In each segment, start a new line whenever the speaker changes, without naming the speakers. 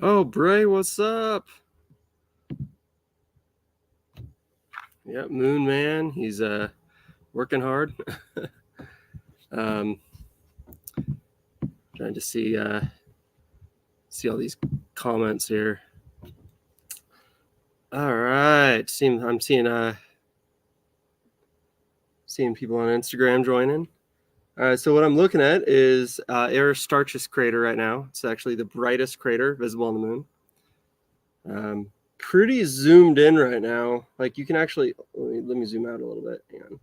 Oh, Bray, what's up? Yeah, Moon Man. He's working hard. um, Trying to see all these comments here. All right, I'm seeing people on Instagram joining. All right, so what I'm looking at is Aristarchus crater right now. It's actually the brightest crater visible on the moon. Pretty zoomed in right now. Like you can actually let me zoom out a little bit. Hang on.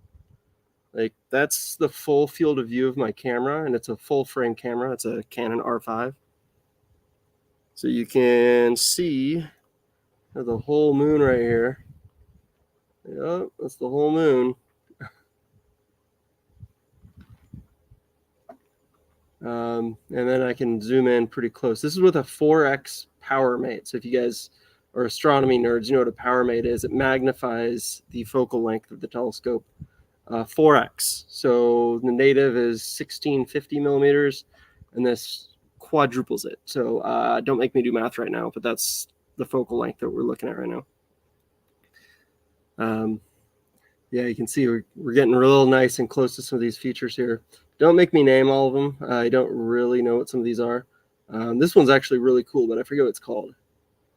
Like that's the full field of view of my camera, and it's a full frame camera. It's a Canon R5. So you can see the whole moon right here. Yep, that's the whole moon. And then I can zoom in pretty close. This is with a 4x power mate. So if you guys are astronomy nerds, you know what a power mate is. It magnifies the focal length of the telescope 4x. So the native is 1650 millimeters, and this quadruples it. So don't make me do math right now, but that's the focal length that we're looking at right now. Yeah, you can see we're getting real nice and close to some of these features here. Don't make me name all of them. I don't really know what some of these are. This one's actually really cool, but I forget what it's called.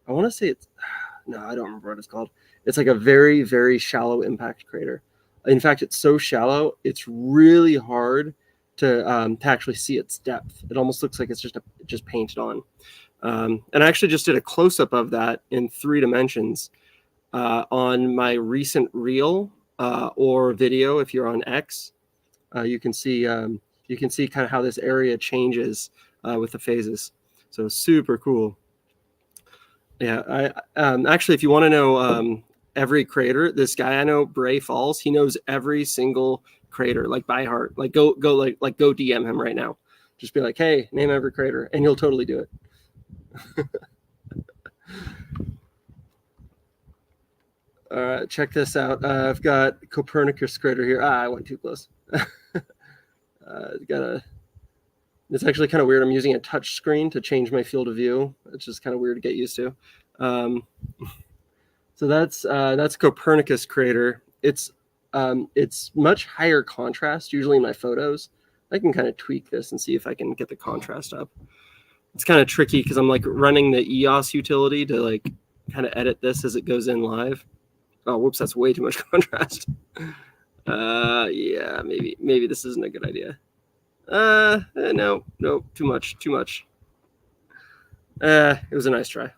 I want to say it's, no, I don't remember what it's called. It's like a very, very shallow impact crater. In fact, it's so shallow, it's really hard to actually see its depth. It almost looks like it's just painted on. And I actually just did a close-up of that in 3 dimensions on my recent reel or video. If you're on X, you can see kind of how this area changes with the phases. So super cool. Yeah, actually, if you want to know every crater, this guy I know, Bray Falls, he knows every single crater like by heart. Like go go DM him right now. Just be like, hey, name every crater, and he'll totally do it. Check this out. I've got Copernicus crater here. I went too close. It's actually kind of weird. I'm using a touch screen to change my field of view. It's just kind of weird to get used to. So that's Copernicus crater. It's much higher contrast usually in my photos. I can kind of tweak this and see if I can get the contrast up. It's kind of tricky because I'm like running the EOS utility to like kind of edit this as it goes in live. Oh, whoops, that's way too much contrast. Yeah, maybe this isn't a good idea. No, too much. It was a nice try.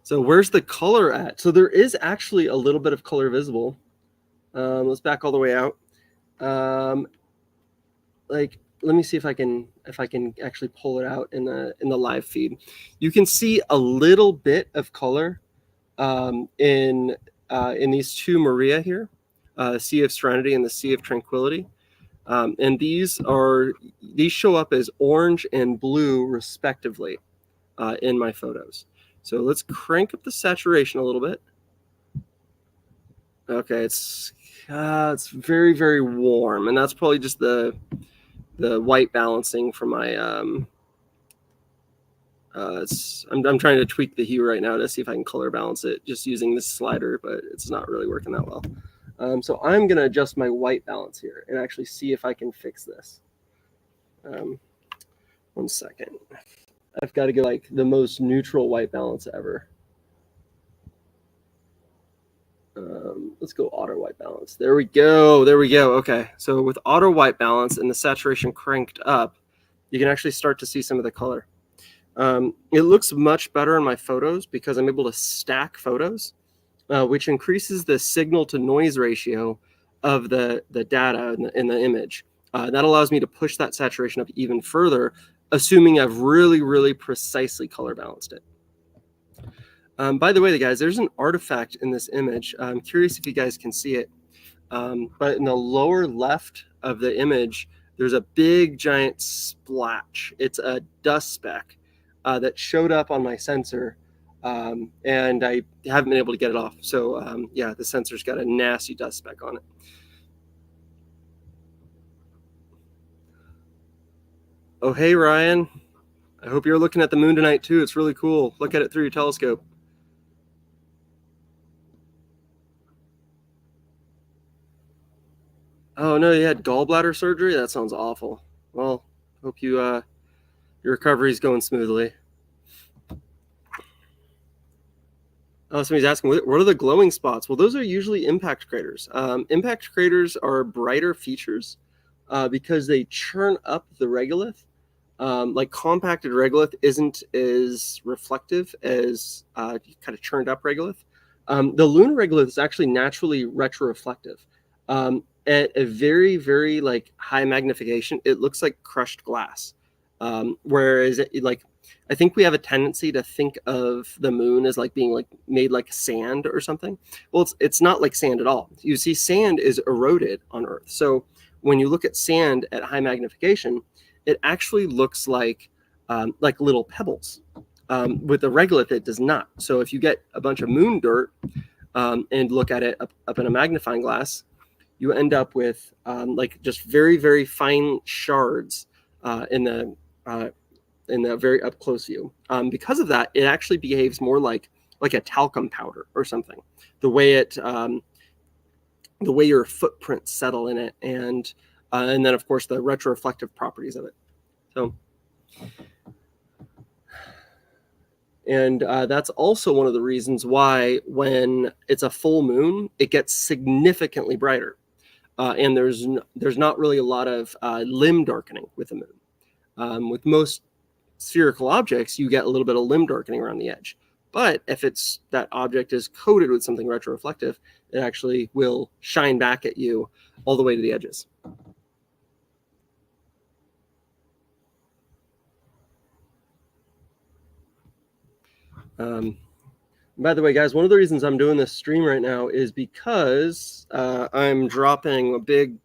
So where's the color at? So there is actually a little bit of color visible. Let's back all the way out. Like, let me see if I can actually pull it out in the live feed. You can see a little bit of color in these 2 Maria here, Sea of Serenity and the Sea of Tranquility. And these show up as orange and blue respectively in my photos. So let's crank up the saturation a little bit. Okay, it's very, very warm, and that's probably just the white balancing for my I'm trying to tweak the hue right now to see if I can color balance it just using this slider, but it's not really working that well. So I'm going to adjust my white balance here and actually see if I can fix this. 1 second. I've got to go like the most neutral white balance ever. Let's go auto white balance. There we go. Okay, so with auto white balance and the saturation cranked up, you can actually start to see some of the color. It looks much better in my photos because I'm able to stack photos, which increases the signal to noise ratio of the data in the image. That allows me to push that saturation up even further, assuming I've really, really precisely color balanced it. By the way, guys, there's an artifact in this image. I'm curious if you guys can see it. But in the lower left of the image, there's a big giant splash. It's a dust speck that showed up on my sensor, and I haven't been able to get it off. So yeah, the sensor's got a nasty dust speck on it. Oh, hey, Ryan. I hope you're looking at the moon tonight, too. It's really cool. Look at it through your telescope. Oh, no, you had gallbladder surgery? That sounds awful. Well, hope your recovery's going smoothly. Oh, somebody's asking, what are the glowing spots? Well, those are usually impact craters. Impact craters are brighter features because they churn up the regolith. Like compacted regolith isn't as reflective as kind of churned up regolith. The lunar regolith is actually naturally retroreflective. At a very, very like high magnification, it looks like crushed glass. Whereas I think we have a tendency to think of the moon as like being like made like sand or something. Well, it's not like sand at all. You see, sand is eroded on Earth. So when you look at sand at high magnification, it actually looks like little pebbles. With the regolith, it does not. So if you get a bunch of moon dirt and look at it up in a magnifying glass, you end up with like just very, very fine shards in the very up close view. Because of that, it actually behaves more like a talcum powder or something. The way your footprints settle in it, and then of course the retroreflective properties of it. So, and that's also one of the reasons why when it's a full moon, it gets significantly brighter, and there's not really a lot of limb darkening with the moon. With most spherical objects, you get a little bit of limb darkening around the edge. But if that object is coated with something retroreflective, it actually will shine back at you all the way to the edges. By the way, guys, one of the reasons I'm doing this stream right now is because I'm dropping a big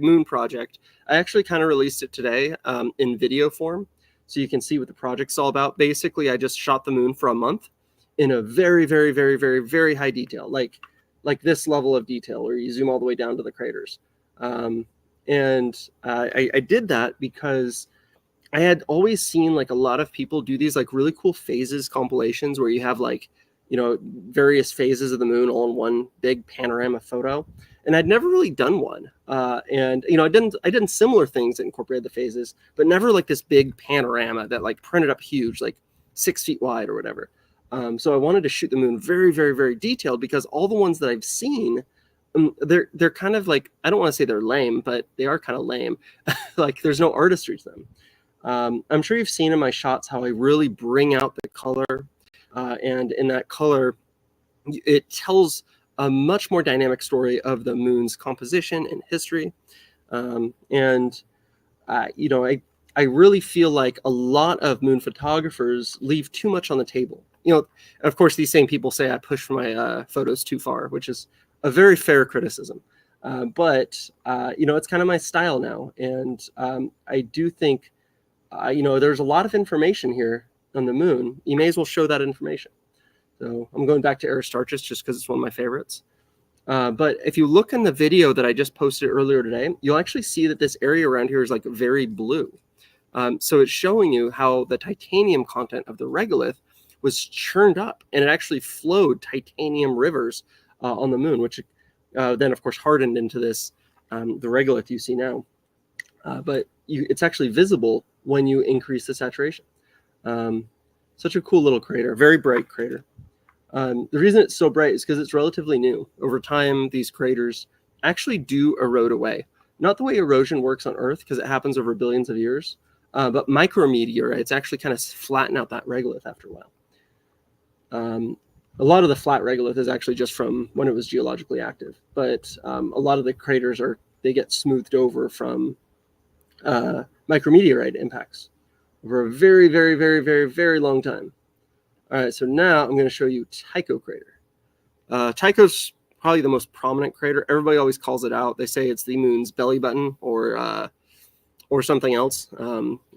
moon project. I actually kind of released it today in video form, so you can see what the project's all about. Basically, I just shot the moon for a month in a very, very, very, very, very high detail, like this level of detail, where you zoom all the way down to the craters. And I did that because I had always seen like a lot of people do these like really cool phases compilations where you have like, various phases of the moon all in one big panorama photo. And I'd never really done one. And I did similar things that incorporated the phases, but never like this big panorama that like printed up huge, like 6 feet wide or whatever. So I wanted to shoot the moon very, very, very detailed, because all the ones that I've seen, they're kind of like, I don't want to say they're lame, but they are kind of lame. Like there's no artistry to them. I'm sure you've seen in my shots how I really bring out the color, and in that color, it tells a much more dynamic story of the moon's composition and history. I really feel like a lot of moon photographers leave too much on the table. Of course, these same people say I push my photos too far, which is a very fair criticism. But it's kind of my style now. And I do think, there's a lot of information here on the moon. You may as well show that information. So I'm going back to Aristarchus just because it's one of my favorites. But if you look in the video that I just posted earlier today, you'll actually see that this area around here is like very blue. So it's showing you how the titanium content of the regolith was churned up, and it actually flowed titanium rivers on the moon, which then of course hardened into this, the regolith you see now. But it's actually visible when you increase the saturation. Such a cool little crater, very bright crater. The reason it's so bright is because it's relatively new. Over time, these craters actually do erode away. Not the way erosion works on Earth, because it happens over billions of years, but micrometeorites actually kind of flatten out that regolith after a while. A lot of the flat regolith is actually just from when it was geologically active, but a lot of the craters they get smoothed over from micrometeorite impacts over a very, very, very, very, very long time. All right, so now I'm going to show you Tycho crater. Tycho's probably the most prominent crater. Everybody always calls it out. They say it's the moon's belly button or something else.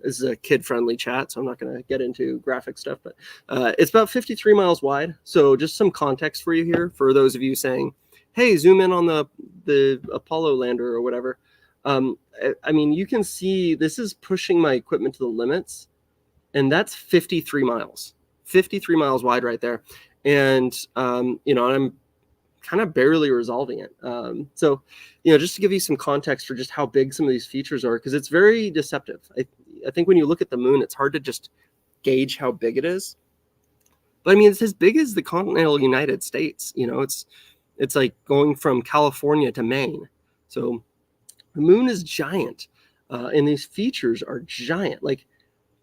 This is a kid-friendly chat, so I'm not going to get into graphic stuff, but it's about 53 miles wide. So just some context for you here, for those of you saying, hey, zoom in on the Apollo lander or whatever. I mean, you can see this is pushing my equipment to the limits, and that's 53 miles, 53 miles wide right there. And, I'm kind of barely resolving it. So, just to give you some context for just how big some of these features are, because it's very deceptive. I think when you look at the moon, it's hard to just gauge how big it is. But I mean, it's as big as the continental United States. It's like going from California to Maine. So the moon is giant, and these features are giant. Like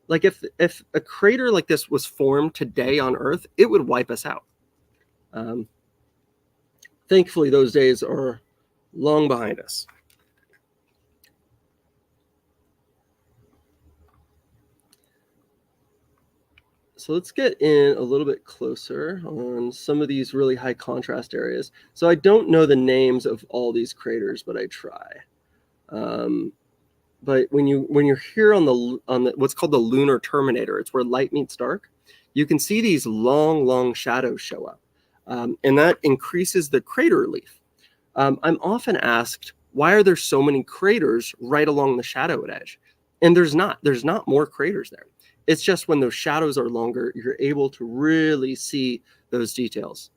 if a crater like this was formed today on Earth, it would wipe us out. Thankfully, those days are long behind us. So let's get in a little bit closer on some of these really high contrast areas. So I don't know the names of all these craters, but I try. But when you're here on the what's called the lunar terminator, it's where light meets dark. You can see these long shadows show up, and that increases the crater relief. I'm often asked, why are there so many craters right along the shadowed edge? And there's not more craters there. It's just when those shadows are longer, you're able to really see those details.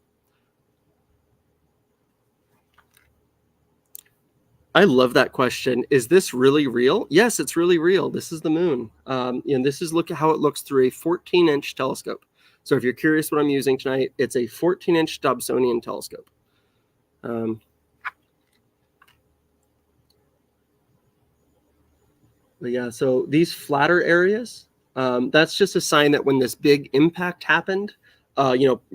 I love that question. Is this really real? Yes, it's really real. This is the moon. And this is look at how it looks through a 14-inch telescope. So if you're curious what I'm using tonight, it's a 14-inch Dobsonian telescope. But yeah, so these flatter areas, that's just a sign that when this big impact happened,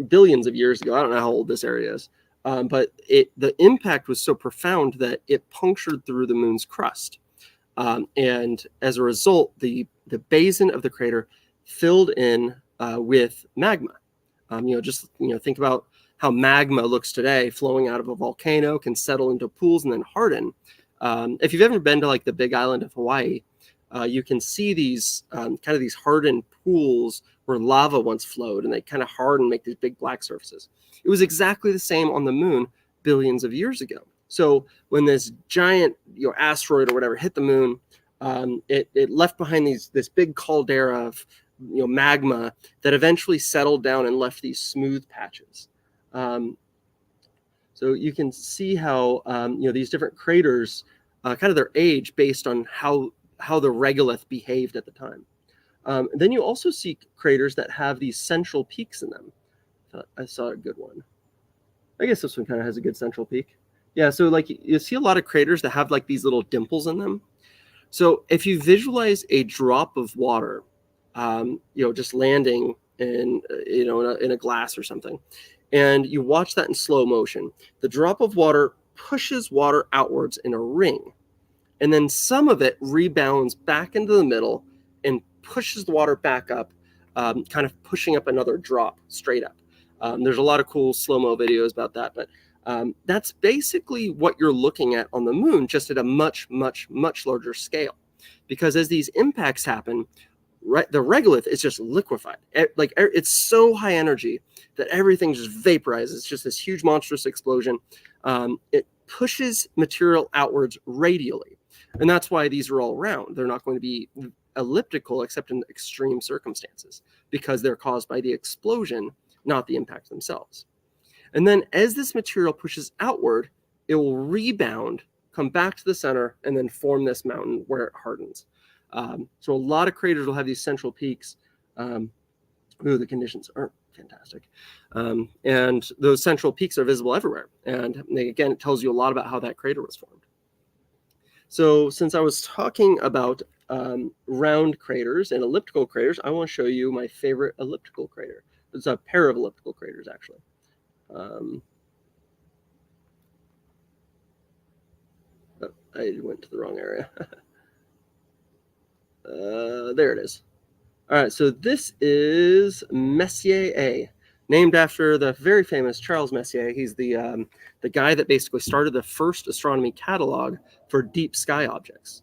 billions of years ago, I don't know how old this area is, but the impact was so profound that it punctured through the moon's crust. And as a result, the basin of the crater filled in with magma. Think about how magma looks today, flowing out of a volcano, can settle into pools and then harden. If you've ever been to like the Big Island of Hawaii, you can see these kind of these hardened pools where lava once flowed, and they kind of harden, make these big black surfaces. It was exactly the same on the moon billions of years ago. So when this giant asteroid or whatever hit the moon, it left behind this big caldera of magma that eventually settled down and left these smooth patches. So you can see how these different craters, kind of their age based on how the regolith behaved at the time. Then you also see craters that have these central peaks in them. I saw a good one. I guess this one kind of has a good central peak. Yeah, so like you see a lot of craters that have like these little dimples in them. So if you visualize a drop of water, just landing in a glass or something, and you watch that in slow motion, the drop of water pushes water outwards in a ring, and then some of it rebounds back into the middle and pushes the water back up, kind of pushing up another drop straight up. There's a lot of cool slow-mo videos about that, but that's basically what you're looking at on the moon, just at a much larger scale. Because as these impacts happen, the regolith is just liquefied. It's so high energy that everything just vaporizes. It's just this huge monstrous explosion. It pushes material outwards radially. And that's why these are all round. They're not going to be elliptical except in extreme circumstances, because they're caused by the explosion, not the impact themselves. And then as this material pushes outward, it will rebound, come back to the center, and then form this mountain where it hardens. So a lot of craters will have these central peaks. The conditions aren't fantastic. And those central peaks are visible everywhere. And again, it tells you a lot about how that crater was formed. So since I was talking about round craters and elliptical craters, I want to show you my favorite elliptical crater. It's a pair of elliptical craters, actually. I went to the wrong area. There it is. All right, so this is Messier A, named after the very famous Charles Messier. He's the guy that basically started the first astronomy catalog for deep sky objects.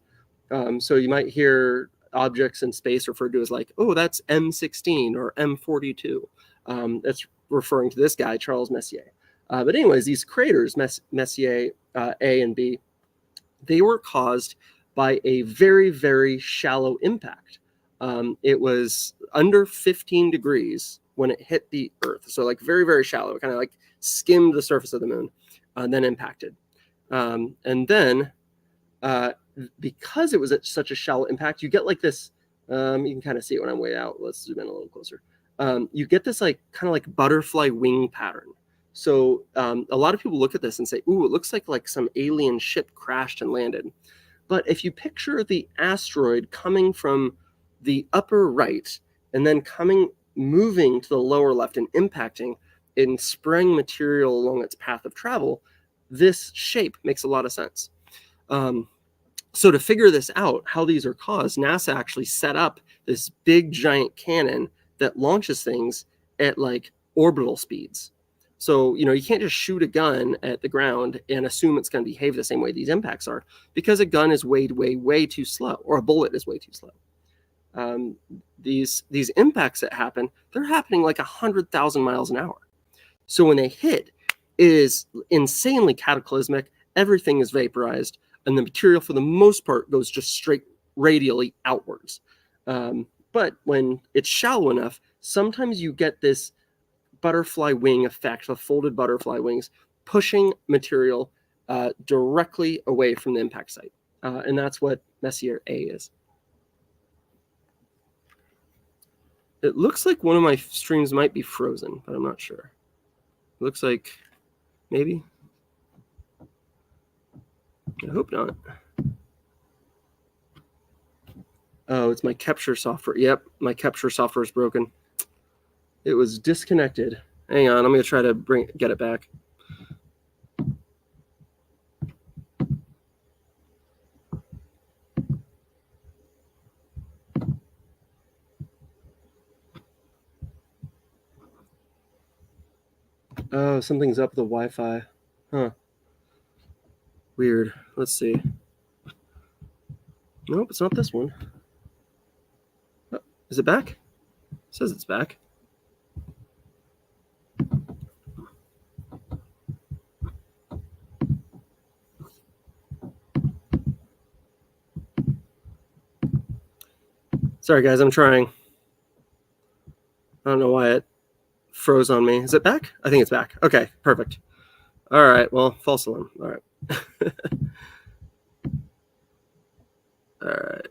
So you might hear objects in space referred to as like, oh, that's M16 or M42. That's referring to this guy, Charles Messier. But anyways, these craters, Messier A and B, they were caused by a very, very shallow impact. It was under 15 degrees when it hit the Earth. So like very, very shallow. It kind of like skimmed the surface of the moon and then impacted. And then because it was at such a shallow impact, you get like this, you can kind of see it when I'm way out. Let's zoom in a little closer. You get this like kind of like butterfly wing pattern. So a lot of people look at this and say, ooh, it looks like some alien ship crashed and landed. But if you picture the asteroid coming from the upper right and then moving to the lower left and impacting and spraying material along its path of travel, this shape makes a lot of sense. So to figure this out, how these are caused, NASA actually set up this big giant cannon that launches things at like orbital speeds. So, you can't just shoot a gun at the ground and assume it's going to behave the same way these impacts are, because a gun is way, way, way too slow, or a bullet is way too slow. These impacts that happen, they're happening like 100,000 miles an hour. So when they hit, it is insanely cataclysmic. Everything is vaporized, and the material, for the most part, goes just straight radially outwards. But when it's shallow enough, sometimes you get this butterfly wing effect, the folded butterfly wings, pushing material directly away from the impact site. And that's what Messier A is. It looks like one of my streams might be frozen, but I'm not sure. It looks like maybe. I hope not. Oh, it's my capture software. Yep, my capture software is broken. It was disconnected. Hang on, I'm going to try to get it back. Oh, something's up with the Wi-Fi. Huh. Weird. Let's see. Nope, it's not this one. Oh, is it back? It says it's back. Sorry, guys, I'm trying. I don't know why it froze on me. Is it back? I think it's back. Okay, perfect. All right, well, false alarm. All right. All right.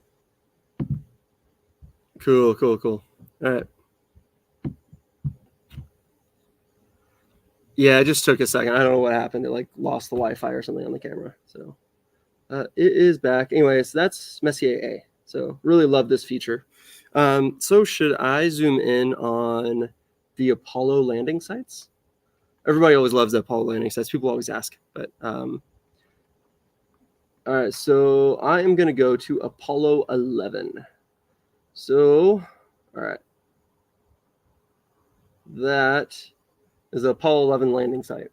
Cool. All right. Yeah, it just took a second. I don't know what happened. It like lost the Wi-Fi or something on the camera. So it is back. Anyways, that's Messier A. So really love this feature. So should I zoom in on the Apollo landing sites? Everybody always loves the Apollo landing sites. People always ask. But all right, so I am going to go to Apollo 11. So, all right. That is the Apollo 11 landing site.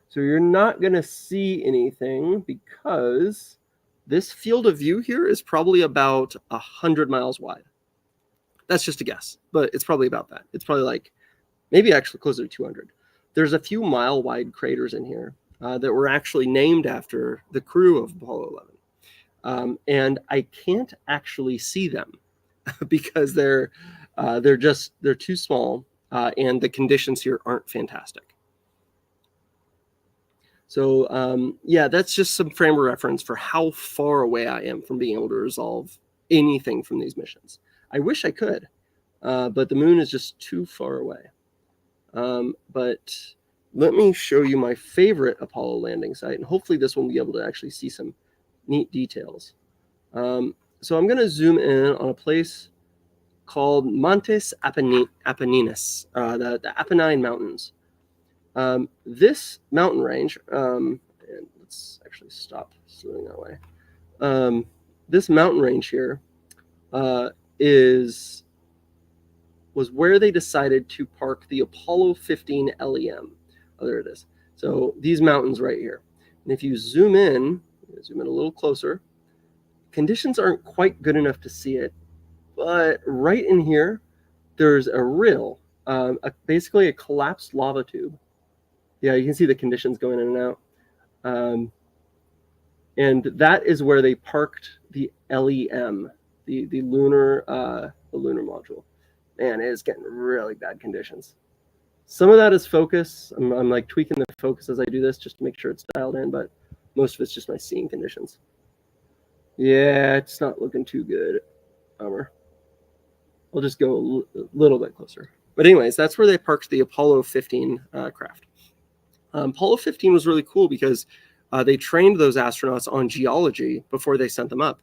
So you're not going to see anything because this field of view here is probably about 100 miles wide. That's just a guess, but it's probably about that. It's probably like maybe actually closer to 200. There's a few mile-wide craters in here that were actually named after the crew of Apollo 11. And I can't actually see them because they're too small and the conditions here aren't fantastic. So yeah, that's just some frame of reference for how far away I am from being able to resolve anything from these missions. I wish I could, but the moon is just too far away. But let me show you my favorite Apollo landing site, and hopefully this one will be able to actually see some neat details. So I'm going to zoom in on a place called Montes Apenninus, the Apennine Mountains. This mountain range, and let's actually stop zooming that way. This mountain range here was where they decided to park the Apollo 15 LEM. Oh, there it is. So these mountains right here. And if you zoom in a little closer, conditions aren't quite good enough to see it, but right in here, there's a rill, basically a collapsed lava tube. Yeah, you can see the conditions going in and out. And that is where they parked the LEM, the lunar module. Man, it is getting really bad conditions. Some of that is focus. I'm like tweaking the focus as I do this just to make sure it's dialed in, but most of it's just my seeing conditions. Yeah, it's not looking too good. Bummer. I'll just go a little bit closer. But anyways, that's where they parked the Apollo 15 craft. Apollo 15 was really cool because they trained those astronauts on geology before they sent them up,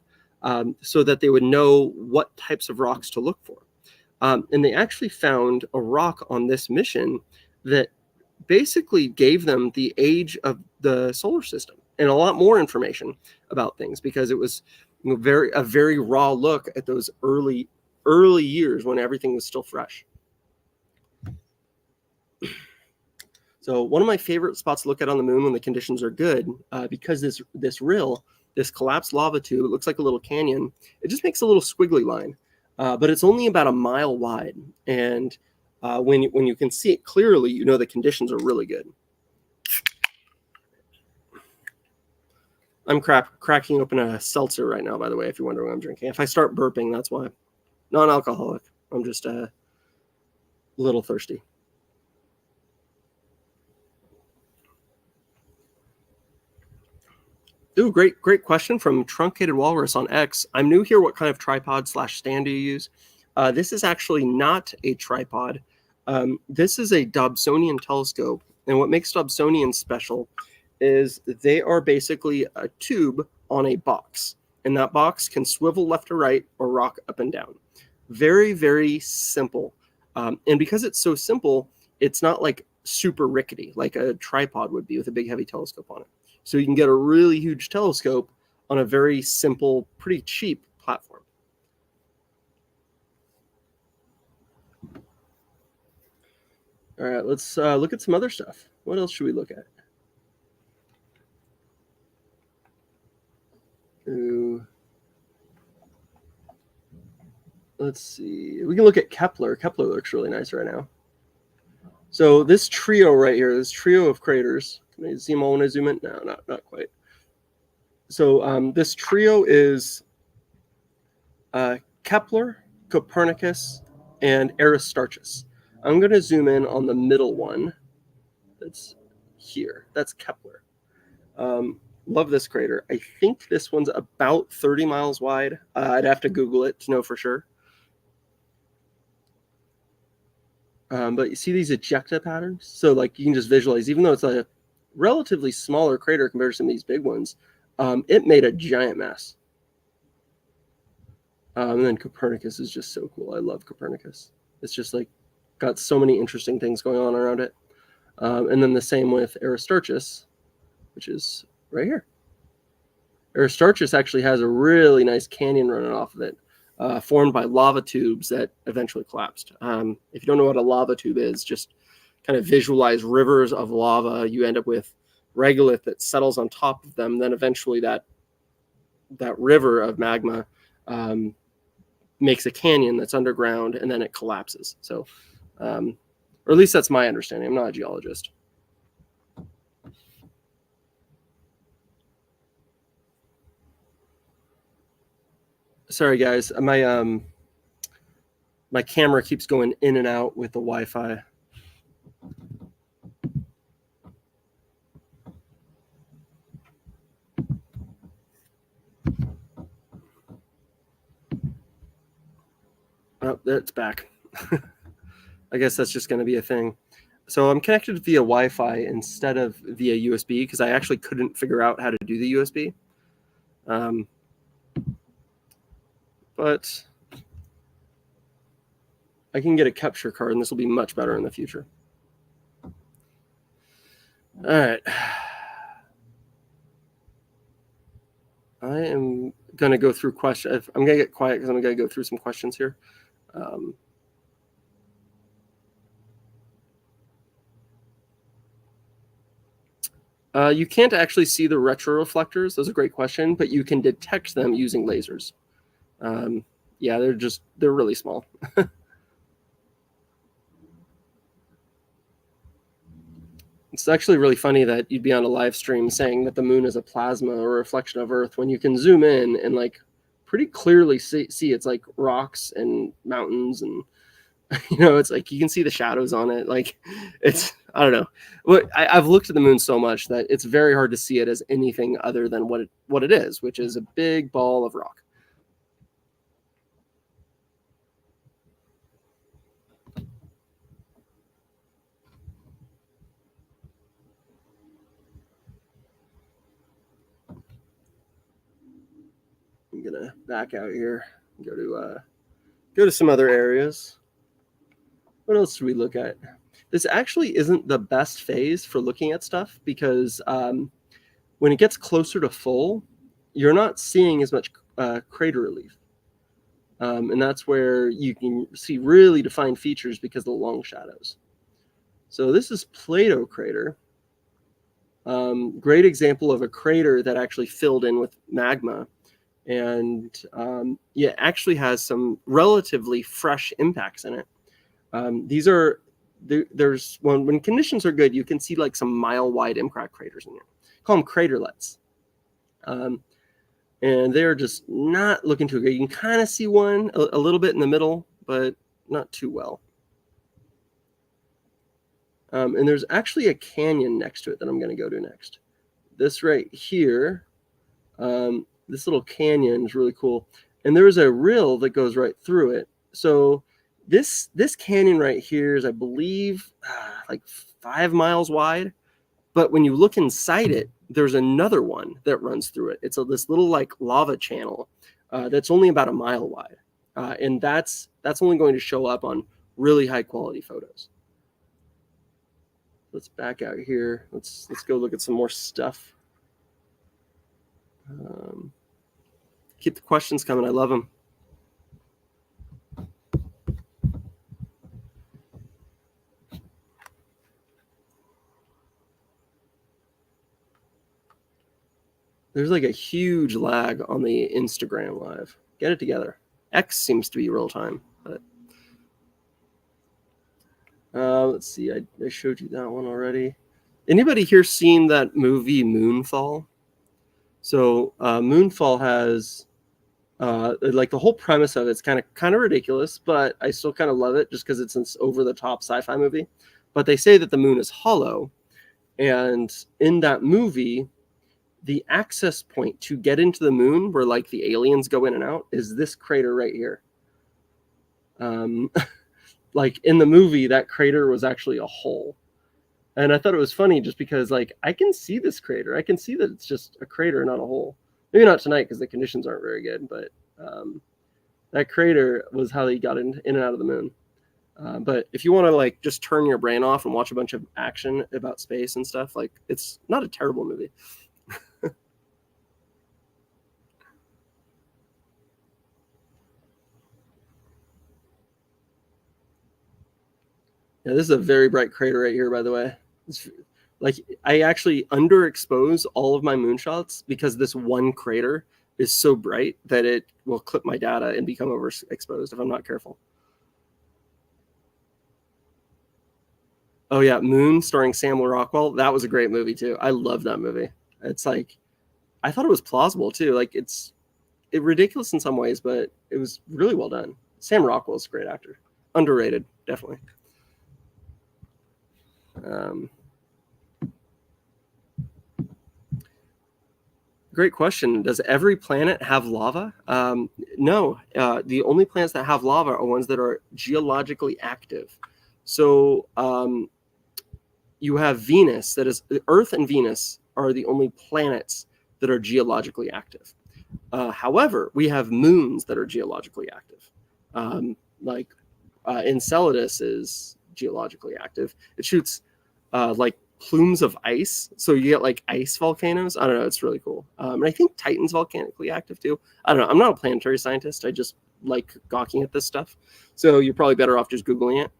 so that they would know what types of rocks to look for. And they actually found a rock on this mission that basically gave them the age of the solar system and a lot more information about things, because it was a very raw look at those early years when everything was still fresh. So one of my favorite spots to look at on the moon when the conditions are good, because this collapsed lava tube, it looks like a little canyon. It just makes a little squiggly line, but it's only about a mile wide. And when you can see it clearly, you know the conditions are really good. I'm cracking open a seltzer right now, by the way, if you're wondering what I'm drinking. If I start burping, that's why. Non-alcoholic. I'm just a little thirsty. Ooh, great question from Truncated Walrus on X. I'm new here. What kind of tripod/stand do you use? This is actually not a tripod. This is a Dobsonian telescope. And what makes Dobsonian special is they are basically a tube on a box. And that box can swivel left or right or rock up and down. Very, very simple. And because it's so simple, it's not like super rickety like a tripod would be with a big heavy telescope on it. So you can get a really huge telescope on a very simple, pretty cheap platform. All right, let's look at some other stuff. What else should we look at? Ooh. Let's see. We can look at Kepler. Kepler looks really nice right now. So this trio right here, this trio of craters. Can I zoom all when I zoom in? No, not quite. So this trio is Kepler, Copernicus, and Aristarchus. I'm going to zoom in on the middle one. That's here. That's Kepler. Love this crater. I think this one's about 30 miles wide. I'd have to Google it to know for sure. But you see these ejecta patterns? So like you can just visualize, even though it's a relatively smaller crater compared to some of these big ones, it made a giant mess. And then Copernicus is just so cool. I love Copernicus. It's just like got so many interesting things going on around it. And then the same with Aristarchus, which is right here. Aristarchus actually has a really nice canyon running off of it, formed by lava tubes that eventually collapsed. If you don't know what a lava tube is, just kind of visualize rivers of lava. You end up with regolith that settles on top of them. Then eventually that river of magma makes a canyon that's underground, and then it collapses. So, or at least that's my understanding. I'm not a geologist. Sorry, guys. My camera keeps going in and out with the Wi-Fi. Oh, it's back. I guess that's just going to be a thing. So I'm connected via Wi-Fi instead of via USB because I actually couldn't figure out how to do the USB. But I can get a capture card, and this will be much better in the future. All right. I am going to go through questions. I'm going to get quiet because I'm going to go through some questions here. You can't actually see the retroreflectors. That's a great question, but you can detect them using lasers. Yeah, they're really small. It's actually really funny that you'd be on a live stream saying that the moon is a plasma or a reflection of Earth when you can zoom in and like pretty clearly see it's like rocks and mountains and it's like you can see the shadows on it. Like it's, I don't know. I've looked at the moon so much that it's very hard to see it as anything other than what it is, which is a big ball of rock. I'm gonna back out here and go to some other areas. What else should we look at? This actually isn't the best phase for looking at stuff because when it gets closer to full, you're not seeing as much crater relief. And that's where you can see really defined features because of the long shadows. So this is Plato crater. Great example of a crater that actually filled in with magma. And it actually has some relatively fresh impacts in it. These are, there's when conditions are good, you can see like some mile-wide impact craters in here. Call them craterlets. And they're just not looking too good. You can kind of see one a little bit in the middle, but not too well. And there's actually a canyon next to it that I'm going to go to next. This right here, this little canyon is really cool. And there's a rill that goes right through it. So this canyon right here is, I believe, like 5 miles wide. But when you look inside it, there's another one that runs through it. It's this little like lava channel that's only about 1 mile wide. And that's only going to show up on really high quality photos. Let's back out here. Let's go look at some more stuff. Keep the questions coming. I love them. There's like a huge lag on the Instagram live. Get it together. X seems to be real time, but let's see. I showed you that one already. Anybody here seen that movie Moonfall? So Moonfall has like the whole premise of it's kind of ridiculous, but I still kind of love it just because it's an over-the-top sci-fi movie. But they say that the moon is hollow, and in that movie, the access point to get into the moon, where like the aliens go in and out, is this crater right here. Like in the movie, that crater was actually a hole. And I thought it was funny just because like I can see this crater. I can see that it's just a crater, not a hole. Maybe not tonight because the conditions aren't very good, but that crater was how they got in and out of the moon. But if you want to like just turn your brain off and watch a bunch of action about space and stuff, like it's not a terrible movie. Yeah, this is a very bright crater right here, by the way. It's, like I actually underexpose all of my moonshots because this one crater is so bright that it will clip my data and become overexposed if I'm not careful. Oh yeah, Moon starring Samuel Rockwell. That was a great movie too. I love that movie. It's like I thought it was plausible too. Like it's ridiculous in some ways, but it was really well done. Sam Rockwell's a great actor. Underrated, definitely. Great question. Does every planet have lava? No. The only planets that have lava are ones that are geologically active. So you have Venus, that is, Earth and Venus are the only planets that are geologically active. However, we have moons that are geologically active. Like Enceladus is geologically active. It shoots like plumes of ice, so you get like ice volcanoes. I don't know, it's really cool. And I think Titan's volcanically active too. I don't know, I'm not a planetary scientist. I just like gawking at this stuff, so you're probably better off just Googling it.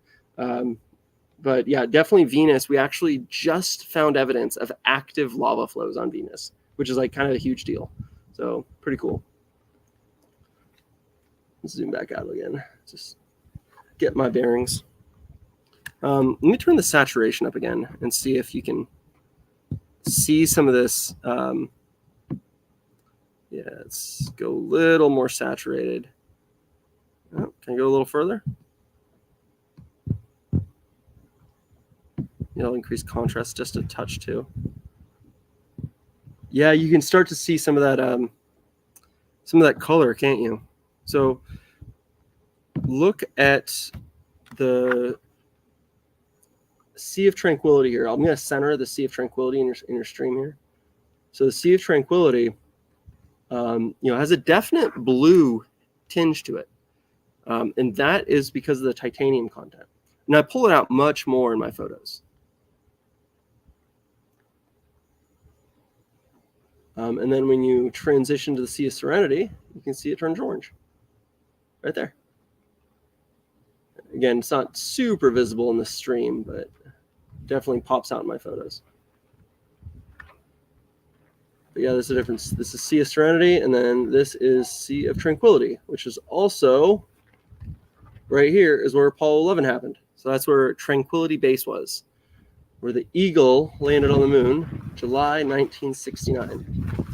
But yeah, definitely Venus. We actually just found evidence of active lava flows on Venus, which is like kind of a huge deal. So pretty cool. Let's zoom back out again, just get my bearings. Let me turn the saturation up again and see if you can see some of this. Yeah, let's go a little more saturated. Oh, can I go a little further? I'll increase contrast just a touch too. Yeah, you can start to see some of that color, can't you? So look at the Sea of Tranquility here. I'm going to center the Sea of Tranquility in your stream here. So the Sea of Tranquility, has a definite blue tinge to it, and that is because of the titanium content. And I pull it out much more in my photos. And then when you transition to the Sea of Serenity, you can see it turns orange right there. Again, it's not super visible in the stream, but definitely pops out in my photos. But yeah, there's a difference. This is Sea of Serenity, and then this is Sea of Tranquility, which is also right here is where Apollo 11 happened. So that's where Tranquility Base was, where the Eagle landed on the moon, July 1969.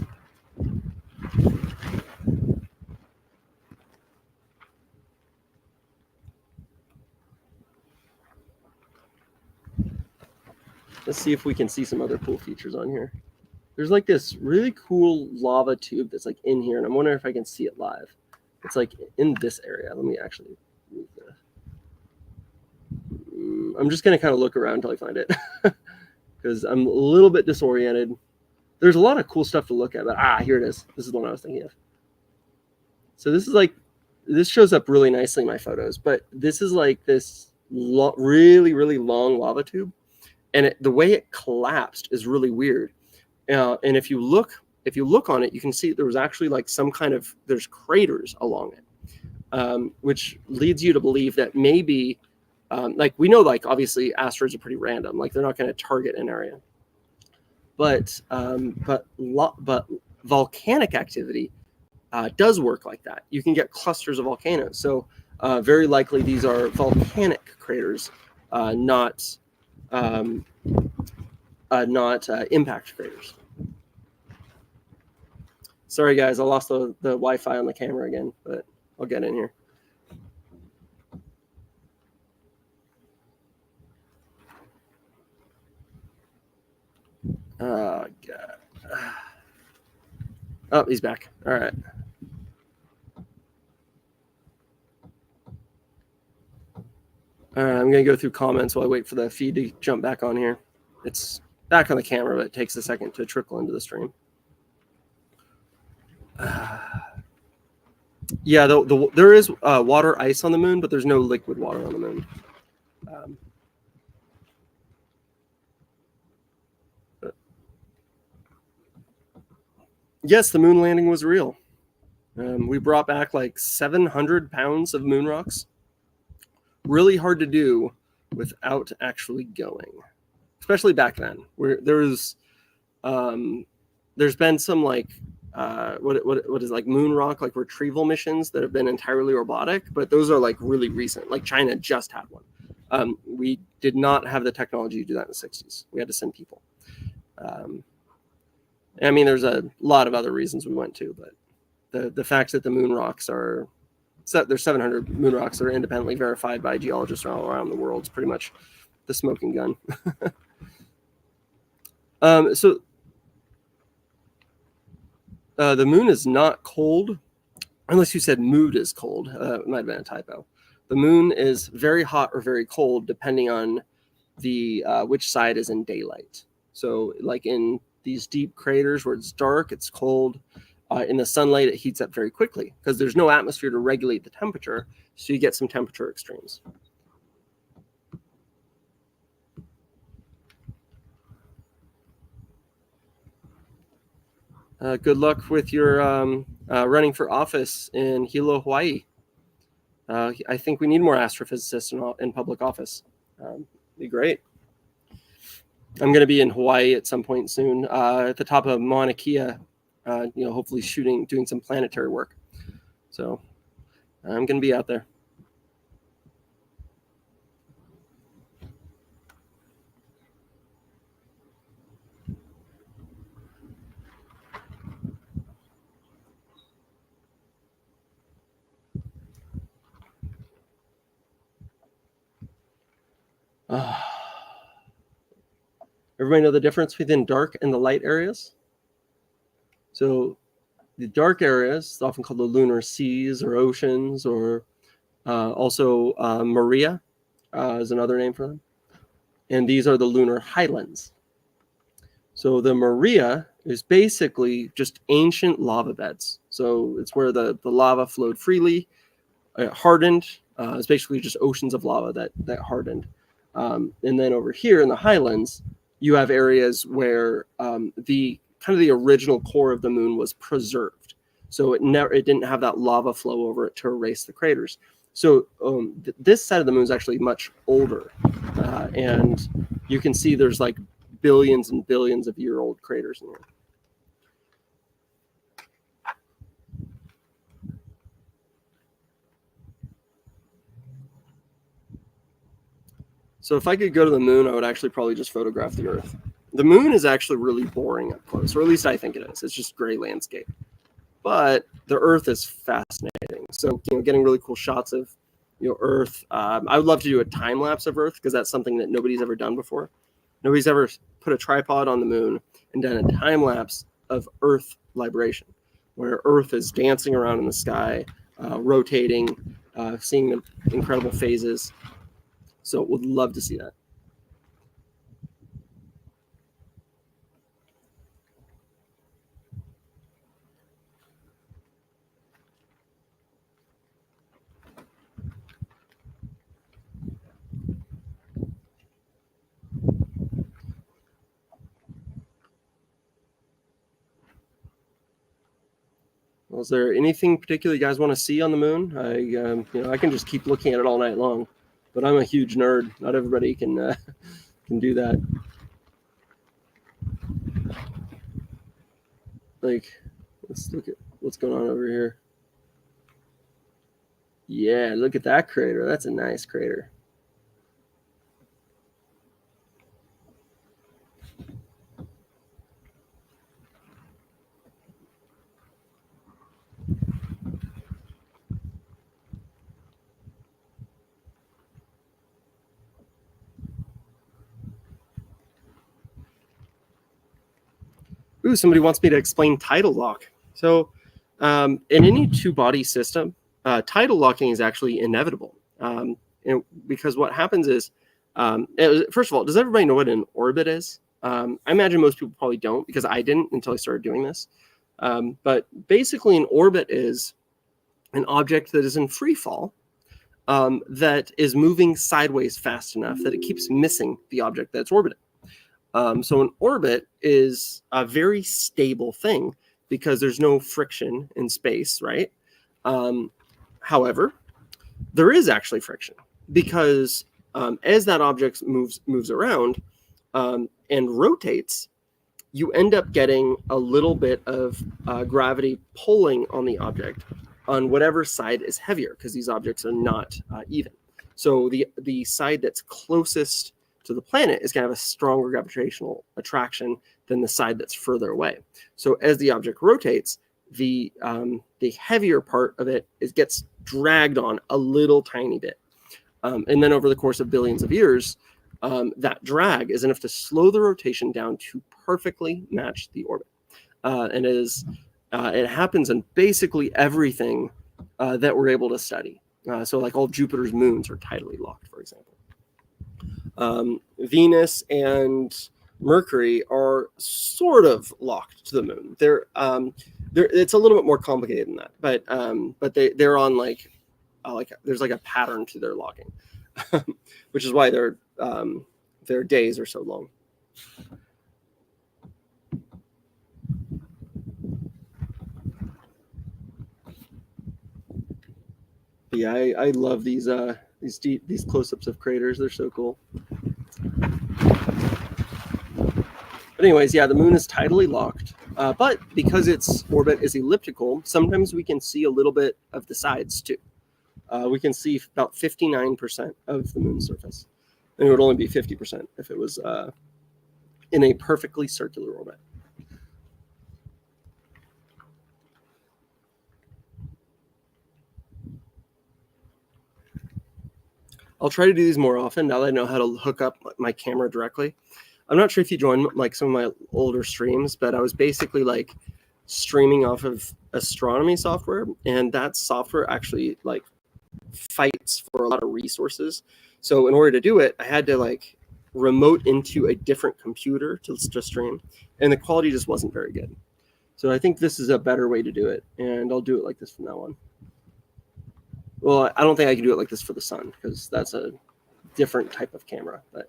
Let's see if we can see some other cool features on here. There's like this really cool lava tube that's like in here, and I'm wondering if I can see it live. It's like in this area. Let me actually move this. I'm just gonna kind of look around until I find it because I'm a little bit disoriented. There's a lot of cool stuff to look at, but here it is. This is the one I was thinking of. So this is like, this shows up really nicely in my photos, but this is like this really, really long lava tube, and the way it collapsed is really weird. And if you look on it, you can see there was actually like there's craters along it, which leads you to believe that maybe, like we know, like obviously asteroids are pretty random, like they're not going to target an area, but volcanic activity does work like that. You can get clusters of volcanoes, so very likely these are volcanic craters, not impact craters. Sorry guys, I lost the Wi-Fi on the camera again, but I'll get in here. Oh God. Oh, he's back. All right. All right, I'm gonna go through comments while I wait for the feed to jump back on here. It's back on the camera, but it takes a second to trickle into the stream. Yeah, there is water ice on the moon, but there's no liquid water on the moon. Yes, the moon landing was real. We brought back like 700 pounds of moon rocks. Really hard to do without actually going, especially back then. Where there's been some like what is like moon rock like retrieval missions that have been entirely robotic, but those are like really recent. Like China just had one. We did not have the technology to do that in the 60s. We had to send people. I mean, there's a lot of other reasons we went to, but the fact that the moon rocks are, there's 700 moon rocks that are independently verified by geologists all around the world. It's pretty much the smoking gun. So the moon is not cold, unless you said mood is cold. It might have been a typo. The moon is very hot or very cold, depending on the which side is in daylight. So like in these deep craters where it's dark, it's cold. In the sunlight, it heats up very quickly because there's no atmosphere to regulate the temperature, so you get some temperature extremes. Good luck with your running for office in Hilo, Hawaii. I think we need more astrophysicists in public office. Be great. I'm going to be in Hawaii at some point soon, at the top of Mauna Kea, hopefully doing some planetary work. So I'm going to be out there. Everybody know the difference between dark and the light areas? So the dark areas, often called the lunar seas or oceans, or also Maria is another name for them. And these are the lunar highlands. So the Maria is basically just ancient lava beds. So it's where the lava flowed freely, it hardened. It's basically just oceans of lava that hardened. And then over here in the highlands, you have areas where the kind of the original core of the moon was preserved. So it didn't have that lava flow over it to erase the craters. So this side of the moon is actually much older, and you can see there's like billions and billions of year old craters in there. So if I could go to the moon, I would actually probably just photograph the Earth. The moon is actually really boring up close, or at least I think it is. It's just gray landscape. But the Earth is fascinating. So getting really cool shots of Earth. I would love to do a time lapse of Earth because that's something that nobody's ever done before. Nobody's ever put a tripod on the moon and done a time lapse of Earth libration, where Earth is dancing around in the sky, rotating, seeing the incredible phases. So would love to see that. Well, is there anything particular you guys want to see on the moon? I can just keep looking at it all night long, but I'm a huge nerd. Not everybody can can do that. Like, let's look at what's going on over here. Yeah, look at that crater. That's a nice crater. Ooh, somebody wants me to explain tidal lock. So, in any two-body system, tidal locking is actually inevitable. Because what happens is, first of all, does everybody know what an orbit is? I imagine most people probably don't because I didn't until I started doing this. But basically, an orbit is an object that is in free fall that is moving sideways fast enough that it keeps missing the object that's orbiting. So an orbit is a very stable thing because there's no friction in space, right? However, there is actually friction because as that object moves around and rotates, you end up getting a little bit of gravity pulling on the object on whatever side is heavier because these objects are not even. So the side that's closest to the planet is going to have a stronger gravitational attraction than the side that's further away. So as the object rotates, the heavier part of it gets dragged on a little tiny bit. And then over the course of billions of years, that drag is enough to slow the rotation down to perfectly match the orbit. And it happens in basically everything that we're able to study. So like all Jupiter's moons are tidally locked, for example. Venus and Mercury are sort of locked to the moon. It's a little bit more complicated than that, but they're on like there's like a pattern to their locking, which is why their days are so long. But yeah, I love these close-ups of craters. They're so cool. But anyways, yeah, the moon is tidally locked. But because its orbit is elliptical, sometimes we can see a little bit of the sides too. We can see about 59% of the moon's surface. And it would only be 50% if it was in a perfectly circular orbit. I'll try to do these more often now that I know how to hook up my camera directly. I'm not sure if you joined like some of my older streams, but I was basically like streaming off of astronomy software, and that software actually like fights for a lot of resources. So in order to do it, I had to like remote into a different computer to stream, and the quality just wasn't very good. So I think this is a better way to do it, and I'll do it like this from now on. Well, I don't think I can do it like this for the sun because that's a different type of camera, but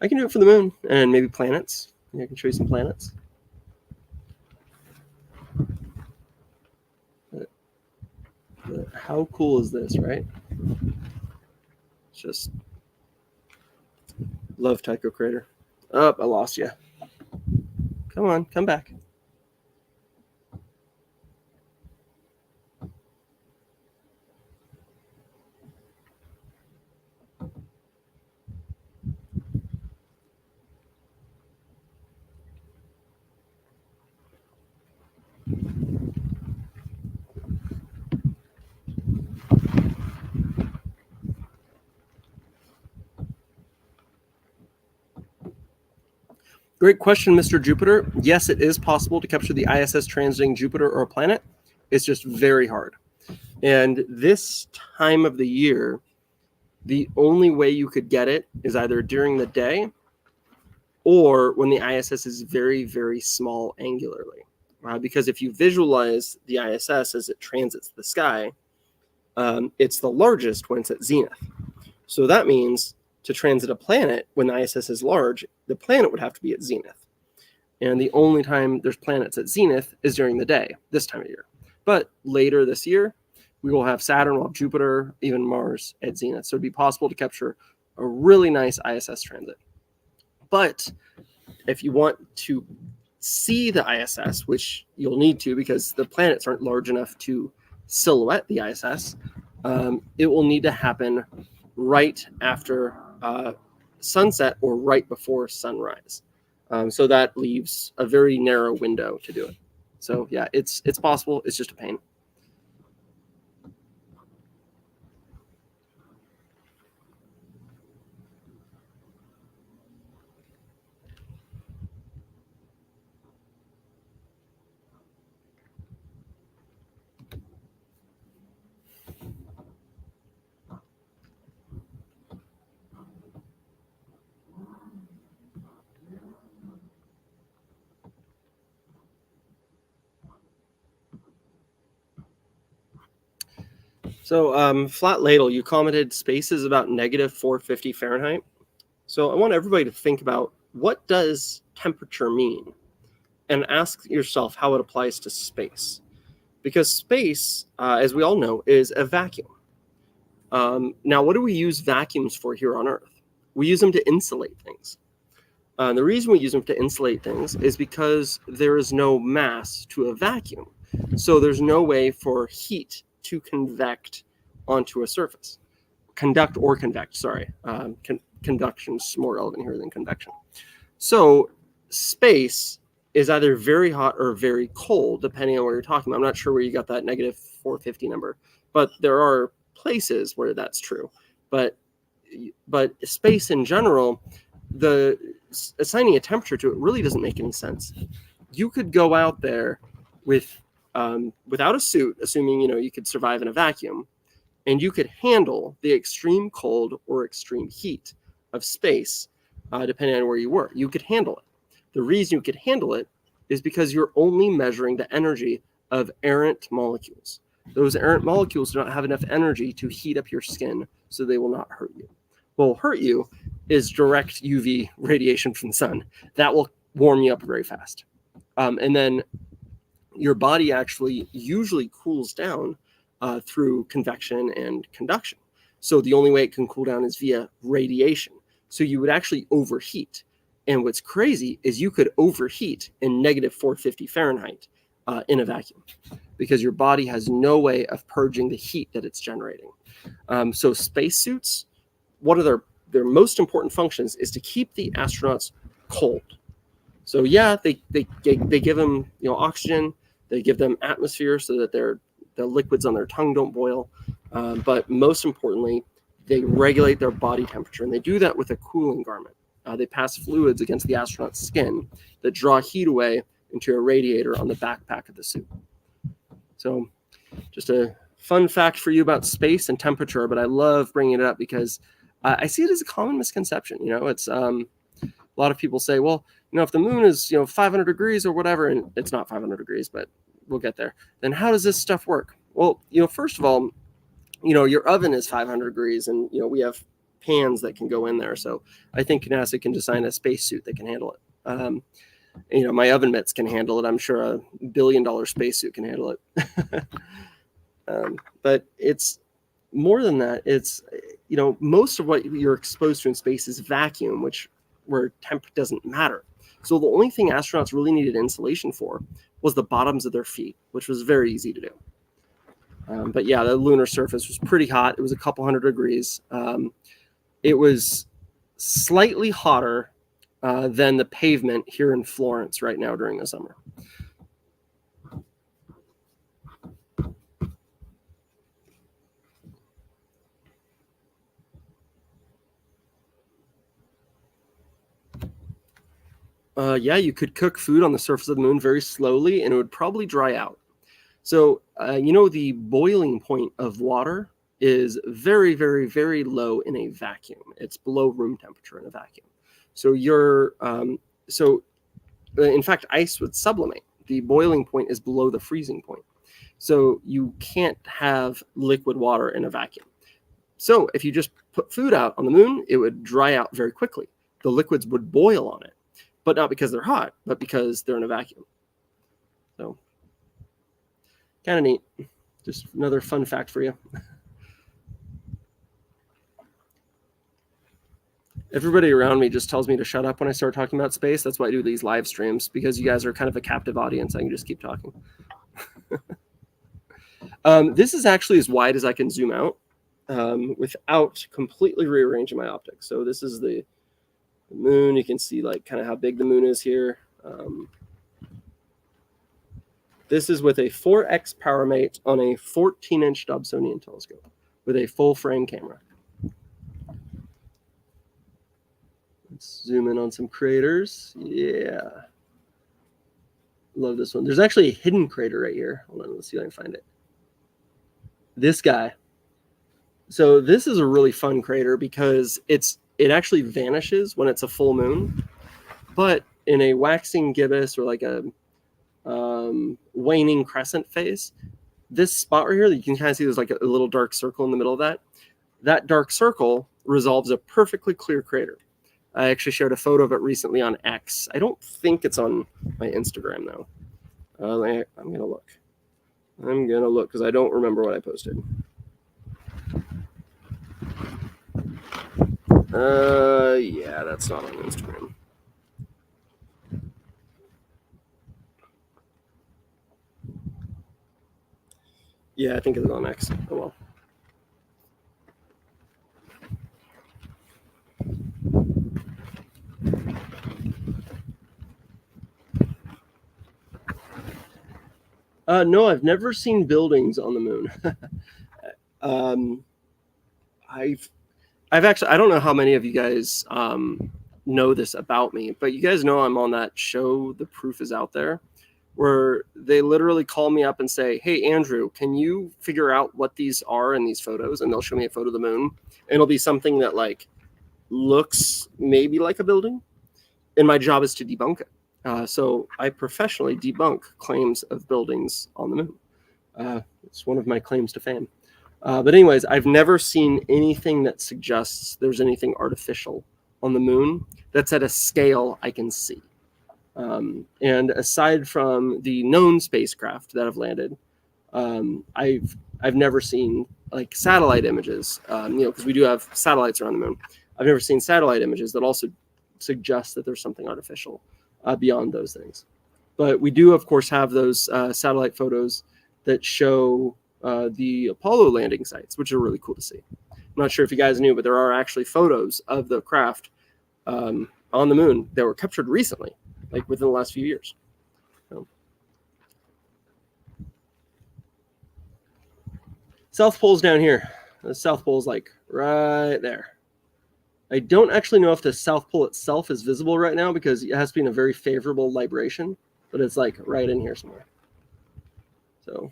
I can do it for the moon and maybe planets. I can show you some planets. But how cool is this, right? Just love Tycho Crater. Oh, I lost you. Come on, come back. Great question, Mr. Jupiter. Yes, it is possible to capture the ISS transiting Jupiter or a planet. It's just very hard. And this time of the year, the only way you could get it is either during the day or when the ISS is very, very small angularly. Because if you visualize the ISS as it transits the sky, it's the largest when it's at zenith. So that means to transit a planet when the ISS is large, the planet would have to be at zenith. And the only time there's planets at zenith is during the day, this time of year. But later this year, we will have Saturn, we'll have Jupiter, even Mars at zenith. So it'd be possible to capture a really nice ISS transit. But if you want to see the ISS, which you'll need to because the planets aren't large enough to silhouette the ISS, it will need to happen right after sunset or right before sunrise. So that leaves a very narrow window to do it. So yeah, it's possible. It's just a pain. So Flat Ladle, you commented space is about negative 450 Fahrenheit. So I want everybody to think about what does temperature mean and ask yourself how it applies to space. Because space, as we all know, is a vacuum. Now, what do we use vacuums for here on Earth? We use them to insulate things. The reason we use them to insulate things is because there is no mass to a vacuum. So there's no way for heat to convect onto a surface. Conduct or convect, sorry. Conduction's more relevant here than convection. So space is either very hot or very cold, depending on what you're talking about. I'm not sure where you got that negative 450 number, but there are places where that's true. But space in general, assigning a temperature to it really doesn't make any sense. You could go out there without a suit, assuming you could survive in a vacuum, and you could handle the extreme cold or extreme heat of space, depending on where you were. You could handle it. The reason you could handle it is because you're only measuring the energy of errant molecules. Those errant molecules do not have enough energy to heat up your skin, so they will not hurt you. What will hurt you is direct UV radiation from the sun. That will warm you up very fast. And then your body actually usually cools down through convection and conduction. So the only way it can cool down is via radiation. So you would actually overheat. And what's crazy is you could overheat in negative 450 Fahrenheit in a vacuum because your body has no way of purging the heat that it's generating. So spacesuits, one of their most important functions is to keep the astronauts cold. So yeah, they give them oxygen, they give them atmosphere so that the liquids on their tongue don't boil. But most importantly, they regulate their body temperature, and they do that with a cooling garment. They pass fluids against the astronaut's skin that draw heat away into a radiator on the backpack of the suit. So just a fun fact for you about space and temperature, but I love bringing it up because I see it as a common misconception. It's a lot of people say, well, if the moon is 500 degrees or whatever, and it's not 500 degrees, but we'll get there, then how does this stuff work? Well, first of all, your oven is 500 degrees, and we have pans that can go in there. So I think NASA can design a spacesuit that can handle it. My oven mitts can handle it. I'm sure a $1 billion spacesuit can handle it. But it's more than that. It's most of what you're exposed to in space is vacuum, where temp doesn't matter. So the only thing astronauts really needed insulation for was the bottoms of their feet, which was very easy to do. But yeah, the lunar surface was pretty hot. It was a couple hundred degrees. It was slightly hotter than the pavement here in Florence right now during the summer. Yeah, you could cook food on the surface of the moon very slowly, and it would probably dry out. So, the boiling point of water is very, very, very low in a vacuum. It's below room temperature in a vacuum. So in fact, ice would sublimate. The boiling point is below the freezing point. So you can't have liquid water in a vacuum. So if you just put food out on the moon, it would dry out very quickly. The liquids would boil on it, but not because they're hot, but because they're in a vacuum. So kind of neat. Just another fun fact for you. Everybody around me just tells me to shut up when I start talking about space. That's why I do these live streams, because you guys are kind of a captive audience. I can just keep talking. This is actually as wide as I can zoom out without completely rearranging my optics. So this is the moon. You can see kind of how big the moon is here. This is with a 4x PowerMate on a 14-inch Dobsonian telescope with a full frame camera. Let's zoom in on some craters. Yeah. Love this one. There's actually a hidden crater right here. Hold on, let's see if I can find it. This guy. So this is a really fun crater because it actually vanishes when it's a full moon. But in a waxing gibbous or like a waning crescent phase, this spot right here, you can kind of see there's like a little dark circle in the middle of that. That dark circle resolves a perfectly clear crater. I actually shared a photo of it recently on X. I don't think it's on my Instagram, though. I'm going to look. I'm going to look because I don't remember what I posted. Yeah, that's not on Instagram. Yeah, I think it's on X. Oh, well. No, I've never seen buildings on the moon. I've actually, I don't know how many of you guys know this about me, but you guys know I'm on that show, The Proof Is Out There, where they literally call me up and say, hey, Andrew, can you figure out what these are in these photos? And they'll show me a photo of the moon. And it'll be something that looks maybe like a building. And my job is to debunk it. So I professionally debunk claims of buildings on the moon. It's one of my claims to fame. But anyways, I've never seen anything that suggests there's anything artificial on the moon that's at a scale I can see. And aside from the known spacecraft that have landed, I've never seen satellite images, because we do have satellites around the moon. I've never seen satellite images that also suggest that there's something artificial beyond those things. But we do, of course, have those satellite photos that show the Apollo landing sites, which are really cool to see. I'm not sure if you guys knew, but there are actually photos of the craft on the moon that were captured recently, within the last few years. So. South Pole's down here. The South Pole is like right there. I don't actually know if the South Pole itself is visible right now because it has to be in a very favorable libration, but it's like right in here somewhere. So.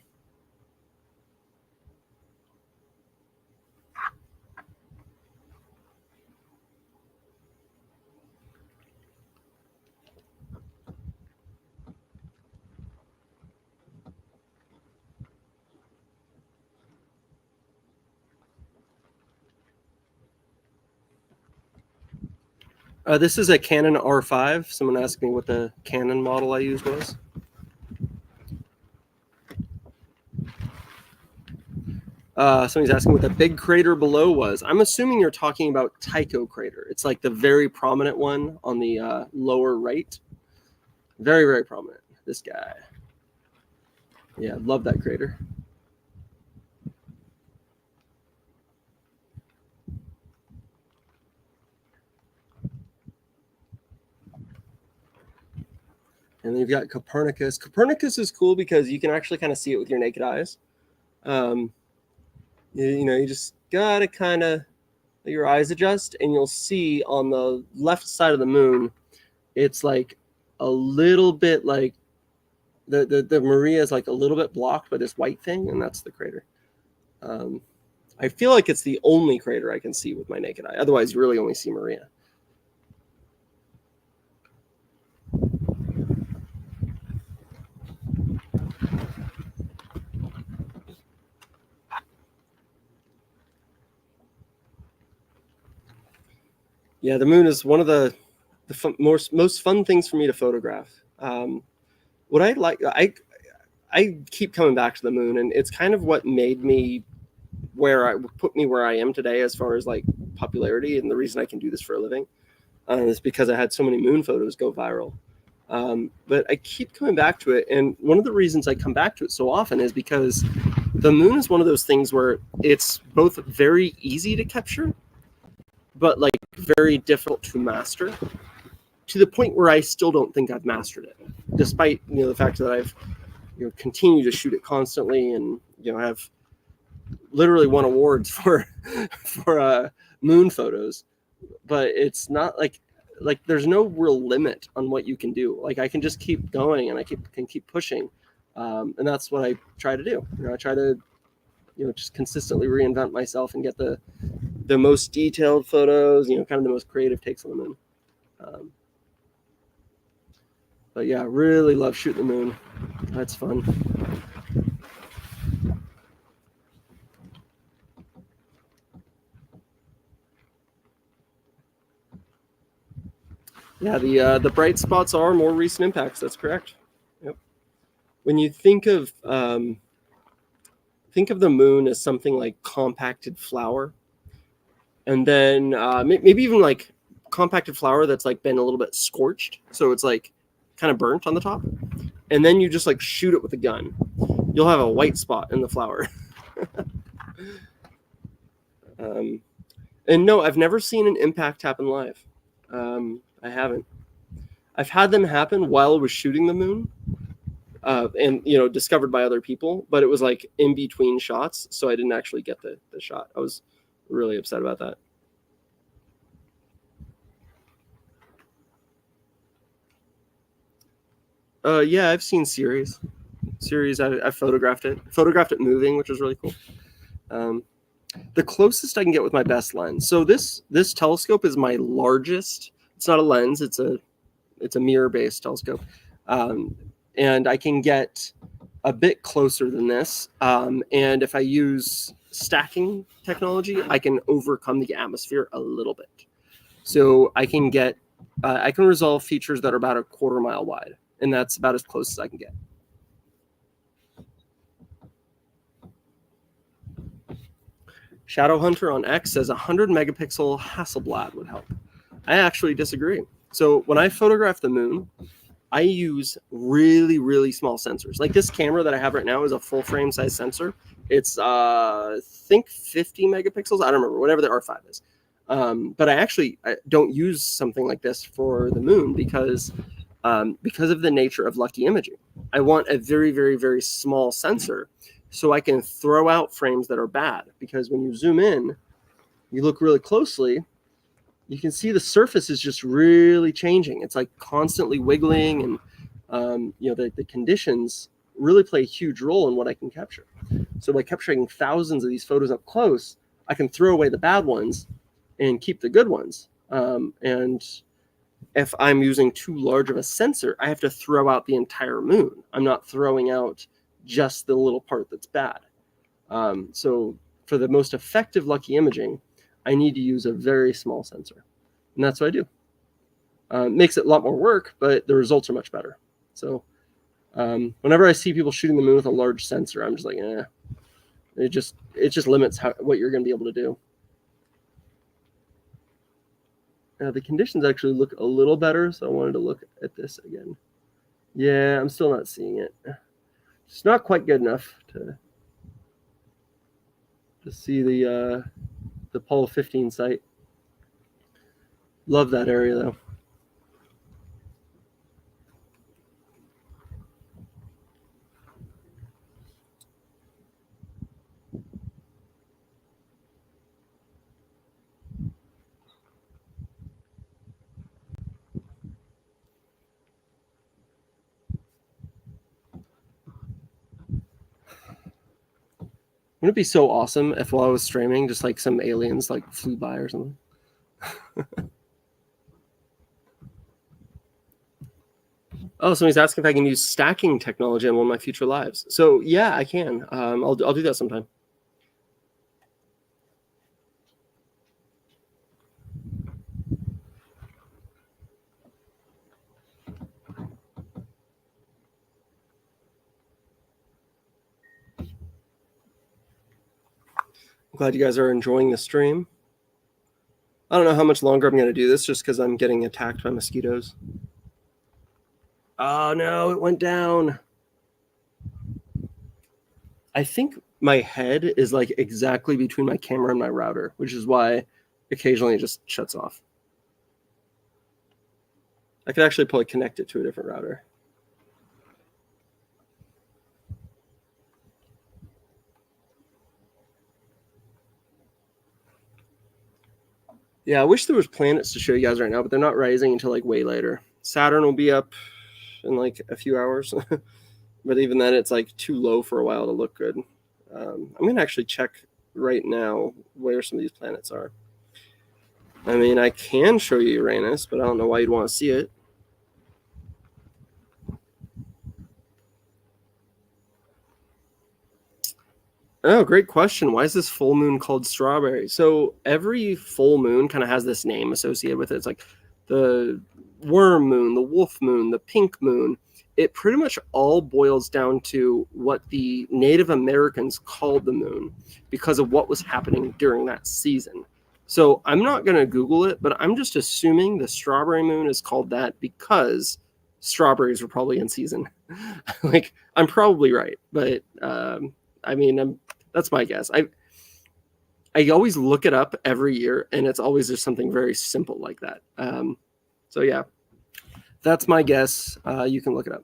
This is a Canon R5. Someone asked me what the Canon model I used was. Somebody's asking what the big crater below was. I'm assuming you're talking about Tycho crater. It's like the very prominent one on the lower right. Very, very prominent. This guy. Yeah, love that crater. And then you've got Copernicus. Copernicus is cool because you can actually kind of see it with your naked eyes. You just gotta kind of let your eyes adjust, and you'll see on the left side of the moon, it's like a little bit like the Maria is like a little bit blocked by this white thing, and that's the crater. I feel like it's the only crater I can see with my naked eye. Otherwise, you really only see Maria. Yeah, the moon is one of the most fun things for me to photograph. What I like, I keep coming back to the moon, and it's kind of what made me put me where I am today as far as like popularity, and the reason I can do this for a living is because I had so many moon photos go viral. But I keep coming back to it, and one of the reasons I come back to it so often is because the moon is one of those things where it's both very easy to capture, but like very difficult to master, to the point where I still don't think I've mastered it, despite the fact that I've continued to shoot it constantly, and have literally won awards for moon photos. But it's not like there's no real limit on what you can do. Like I can just keep going, and I can keep pushing, and that's what I try to do. I try to just consistently reinvent myself and get the most detailed photos, kind of the most creative takes on the moon. But yeah, really love shooting the moon. That's fun. Yeah, the bright spots are more recent impacts. That's correct. Yep. When you think of the moon as something like compacted flour, and then maybe even like compacted flour that's like been a little bit scorched, so it's like kind of burnt on the top, and then you just like shoot it with a gun, you'll have a white spot in the flour. And no, I've never seen an impact happen live. I haven't. I've had them happen while I was shooting the moon, and discovered by other people, but it was like in between shots, so I didn't actually get the shot. I was really upset about that. Yeah, I've seen Ceres. I photographed it moving, which was really cool. The closest I can get with my best lens. So this telescope is my largest. It's not a lens. It's a mirror-based telescope, and I can get a bit closer than this. And if I use stacking technology, I can overcome the atmosphere a little bit. So I can resolve features that are about a quarter mile wide, and that's about as close as I can get. Shadowhunter on X says 100 megapixel Hasselblad would help. I actually disagree. So when I photograph the moon, I use really, really small sensors. Like this camera that I have right now is a full frame size sensor. It's, I think 50 megapixels. I don't remember, whatever the R5 is. But I don't use something like this for the moon because of the nature of lefty imaging. I want a very, very, very small sensor so I can throw out frames that are bad. Because when you zoom in, you look really closely, you can see the surface is just really changing. It's like constantly wiggling, and the conditions really play a huge role in what I can capture. So by capturing thousands of these photos up close, I can throw away the bad ones and keep the good ones. And if I'm using too large of a sensor, I have to throw out the entire moon. I'm not throwing out just the little part that's bad. So for the most effective lucky imaging, I need to use a very small sensor. And that's what I do. Makes it a lot more work, but the results are much better. So whenever I see people shooting the moon with a large sensor, I'm just like, it just limits what you're going to be able to do. The conditions actually look a little better, so I wanted to look at this again. Yeah, I'm still not seeing it. It's not quite good enough to see the Apollo 15 site. Love that area though. Wouldn't it be so awesome if while I was streaming, just like some aliens like flew by or something? Oh, somebody's asking if I can use stacking technology on one of my future lives. So yeah, I can. I'll do that sometime. I'm glad you guys are enjoying the stream. I don't know how much longer I'm going to do this just because I'm getting attacked by mosquitoes. Oh no, it went down. I think my head is like exactly between my camera and my router, which is why occasionally it just shuts off. I could actually probably connect it to a different router. Yeah, I wish there was planets to show you guys right now, but they're not rising until like way later. Saturn will be up in like a few hours, but even then it's like too low for a while to look good. I'm going to actually check right now where some of these planets are. I mean, I can show you Uranus, but I don't know why you'd want to see it. Oh, great question. Why is this full moon called strawberry? So every full moon kind of has this name associated with it. It's like the worm moon, the wolf moon, the pink moon. It pretty much all boils down to what the Native Americans called the moon because of what was happening during that season. So I'm not going to Google it, but I'm just assuming the strawberry moon is called that because strawberries were probably in season. Like, I'm probably right, but I mean, that's my guess. I always look it up every year, and it's always just something very simple like that. So yeah, that's my guess. You can look it up.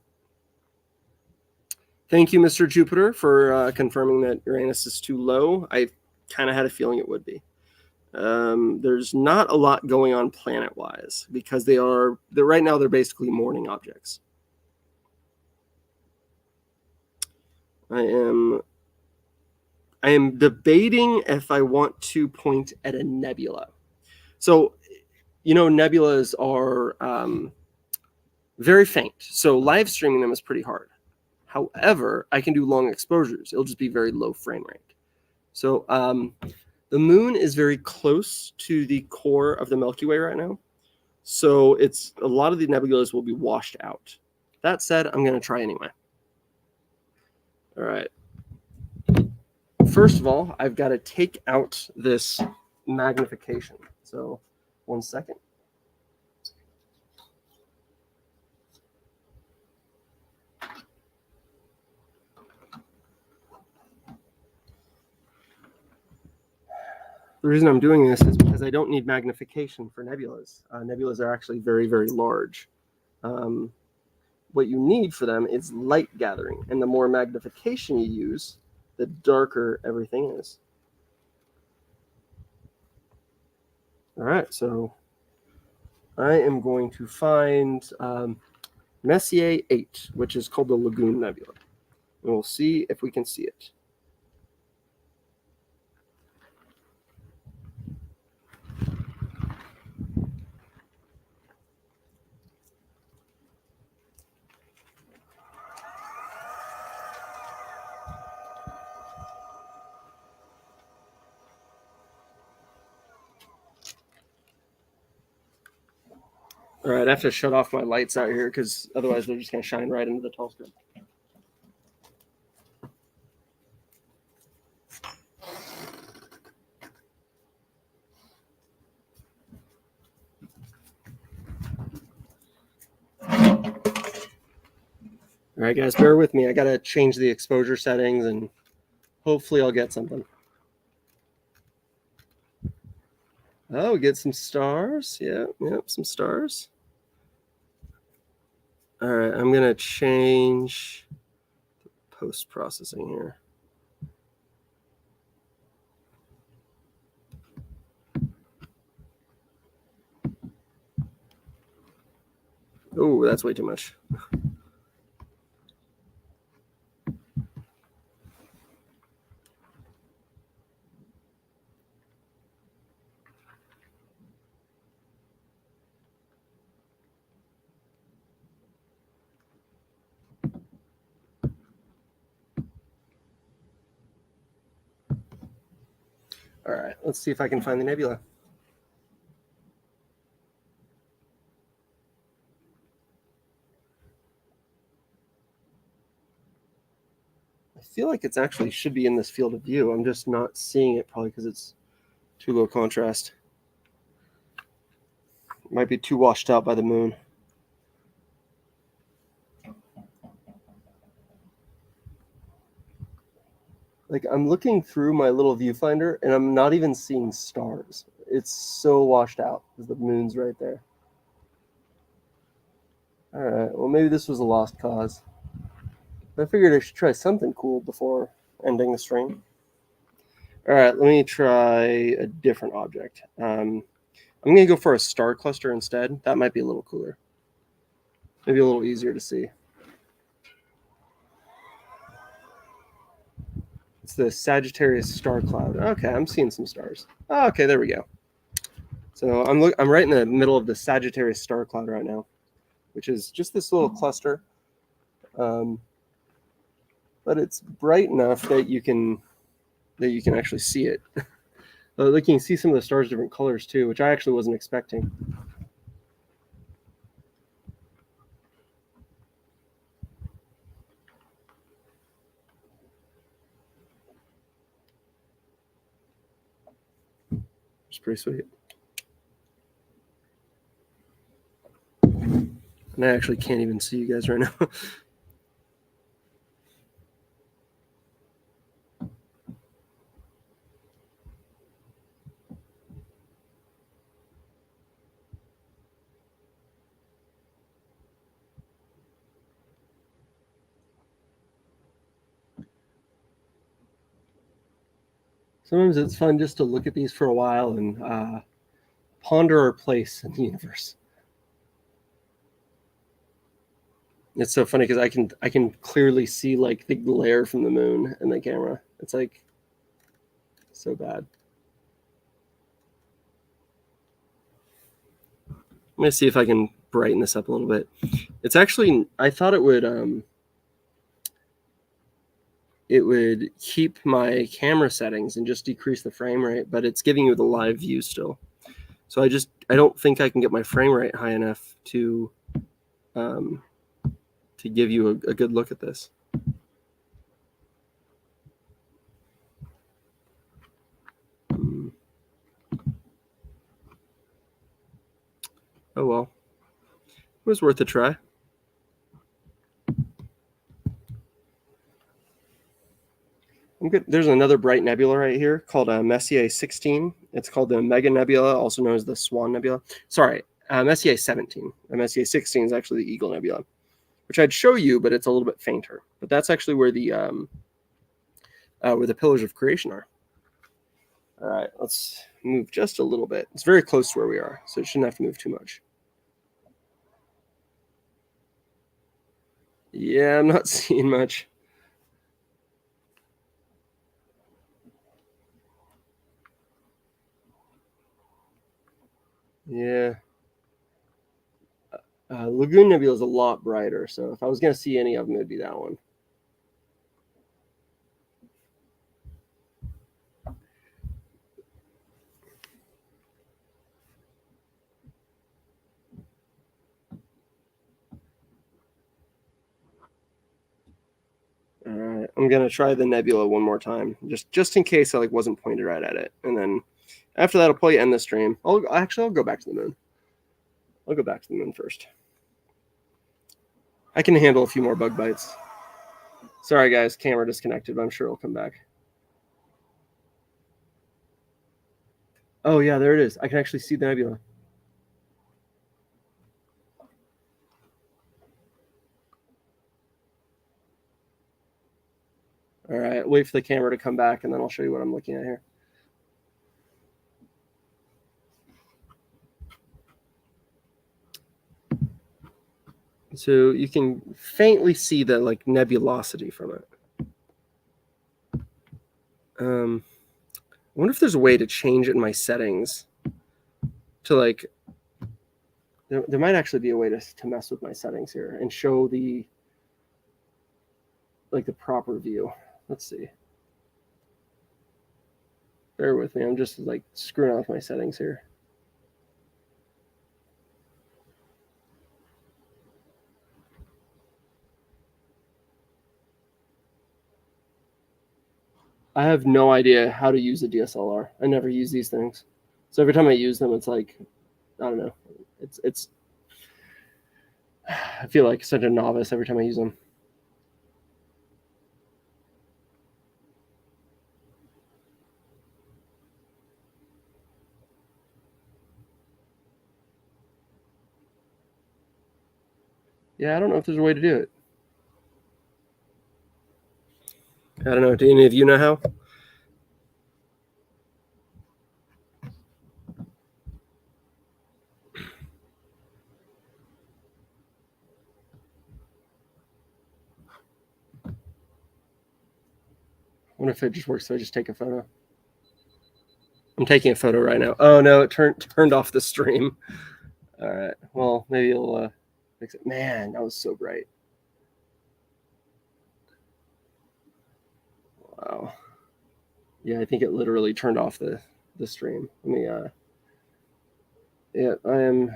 Thank you, Mr. Jupiter, for confirming that Uranus is too low. I kind of had a feeling it would be. There's not a lot going on planet-wise because they're right now they're basically morning objects. I am debating if I want to point at a nebula. So, nebulas are very faint. So live streaming them is pretty hard. However, I can do long exposures. It'll just be very low frame rate. So the moon is very close to the core of the Milky Way right now. So it's a lot of the nebulas will be washed out. That said, I'm going to try anyway. All right. First of all, I've got to take out this magnification. So 1 second. The reason I'm doing this is because I don't need magnification for nebulas. Nebulas are actually very, very large. What you need for them is light gathering. And the more magnification you use, the darker everything is. All right, so I am going to find Messier 8, which is called the Lagoon Nebula. And we'll see if we can see it. All right, I have to shut off my lights out here because otherwise they're just going to shine right into the telescope. All right, guys, bear with me. I got to change the exposure settings and hopefully I'll get something. Oh, we get some stars. Yeah, some stars. All right, I'm going to change post-processing here. Oh, that's way too much. All right, let's see if I can find the nebula. I feel like it's actually should be in this field of view. I'm just not seeing it probably because it's too low contrast. It might be too washed out by the moon. Like I'm looking through my little viewfinder and I'm not even seeing stars. It's so washed out because the moon's right there. All right, well maybe this was a lost cause. I figured I should try something cool before ending the stream. All right, let me try a different object. I'm going to go for a star cluster instead. That might be a little cooler. Maybe a little easier to see. It's the Sagittarius star cloud. Okay, I'm seeing some stars. Oh, okay, there we go. So I'm right in the middle of the Sagittarius star cloud right now, which is just this little cluster. But it's bright enough that you can actually see it. Like you can see some of the stars different colors too, which I actually wasn't expecting. It's pretty sweet. And I actually can't even see you guys right now. Sometimes it's fun just to look at these for a while and ponder our place in the universe. It's so funny because I can clearly see like the glare from the moon in the camera. It's like so bad. I'm gonna see if I can brighten this up a little bit. It's actually I thought it would keep my camera settings and just decrease the frame rate, but it's giving you the live view still. So I don't think I can get my frame rate high enough to give you a good look at this. Oh well, it was worth a try. I'm good. There's another bright nebula right here called Messier 16. It's called the Mega Nebula, also known as the Swan Nebula. Sorry, Messier 17. Messier 16 is actually the Eagle Nebula, which I'd show you, but it's a little bit fainter. But that's actually where the where the pillars of creation are. All right, let's move just a little bit. It's very close to where we are, so it shouldn't have to move too much. Yeah, I'm not seeing much. Yeah. Lagoon Nebula is a lot brighter, so if I was going to see any of them, it would be that one. All right, I'm going to try the nebula one more time, just in case I wasn't pointed right at it. And then after that, I'll probably end the stream. I'll go back to the moon. I'll go back to the moon first. I can handle a few more bug bites. Sorry, guys, camera disconnected, but I'm sure it'll come back. Oh, yeah, there it is. I can actually see the nebula. All right, wait for the camera to come back, and then I'll show you what I'm looking at here. So you can faintly see the nebulosity from it. I wonder if there's a way to change it in my settings to there might actually be a way to mess with my settings here and show the the proper view. Let's see. Bear with me. I'm just screwing off my settings here. I have no idea how to use a DSLR. I never use these things. So every time I use them, it's I don't know. It's I feel like such a novice every time I use them. Yeah, I don't know if there's a way to do it. I don't know. Do any of you know how? I wonder if it just works if I just take a photo. I'm taking a photo right now. Oh no, it turned off the stream. All right. Well, maybe it'll fix it. Man, that was so bright. Wow. Yeah, I think it literally turned off the stream. Let me yeah, I am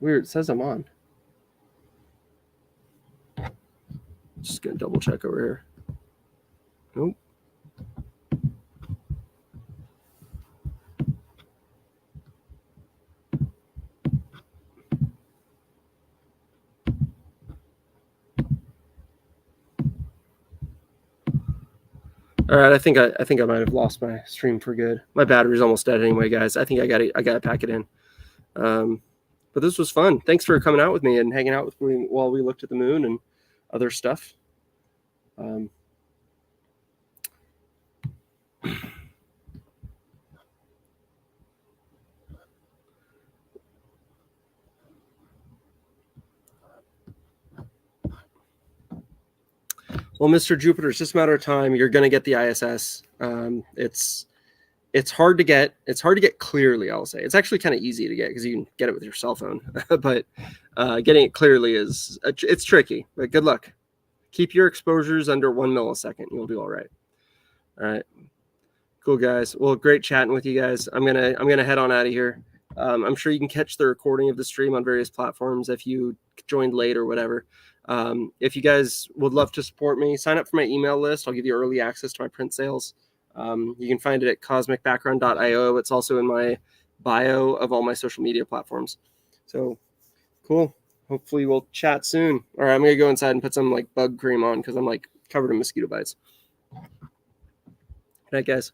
weird. It says I'm on. Just gonna double check over here. Nope. All right, I think I might have lost my stream for good. My battery's almost dead anyway, guys. I think I gotta pack it in. But this was fun. Thanks for coming out with me and hanging out with me while we looked at the moon and other stuff. Well, Mr. Jupiter, it's just a matter of time. You're going to get the ISS. It's hard to get. It's hard to get clearly. I'll say it's actually kind of easy to get because you can get it with your cell phone. But getting it clearly it's tricky. But good luck. Keep your exposures under 1 millisecond. You'll do all right. All right. Cool, guys. Well, great chatting with you guys. I'm gonna head on out of here. I'm sure you can catch the recording of the stream on various platforms if you joined late or whatever. If you guys would love to support me, sign up for my email list. I'll give you early access to my print sales. You can find it at cosmicbackground.io. It's also in my bio of all my social media platforms. So cool. Hopefully we'll chat soon. All right, I'm gonna go inside and put some bug cream on because I'm covered in mosquito bites. Good night, guys.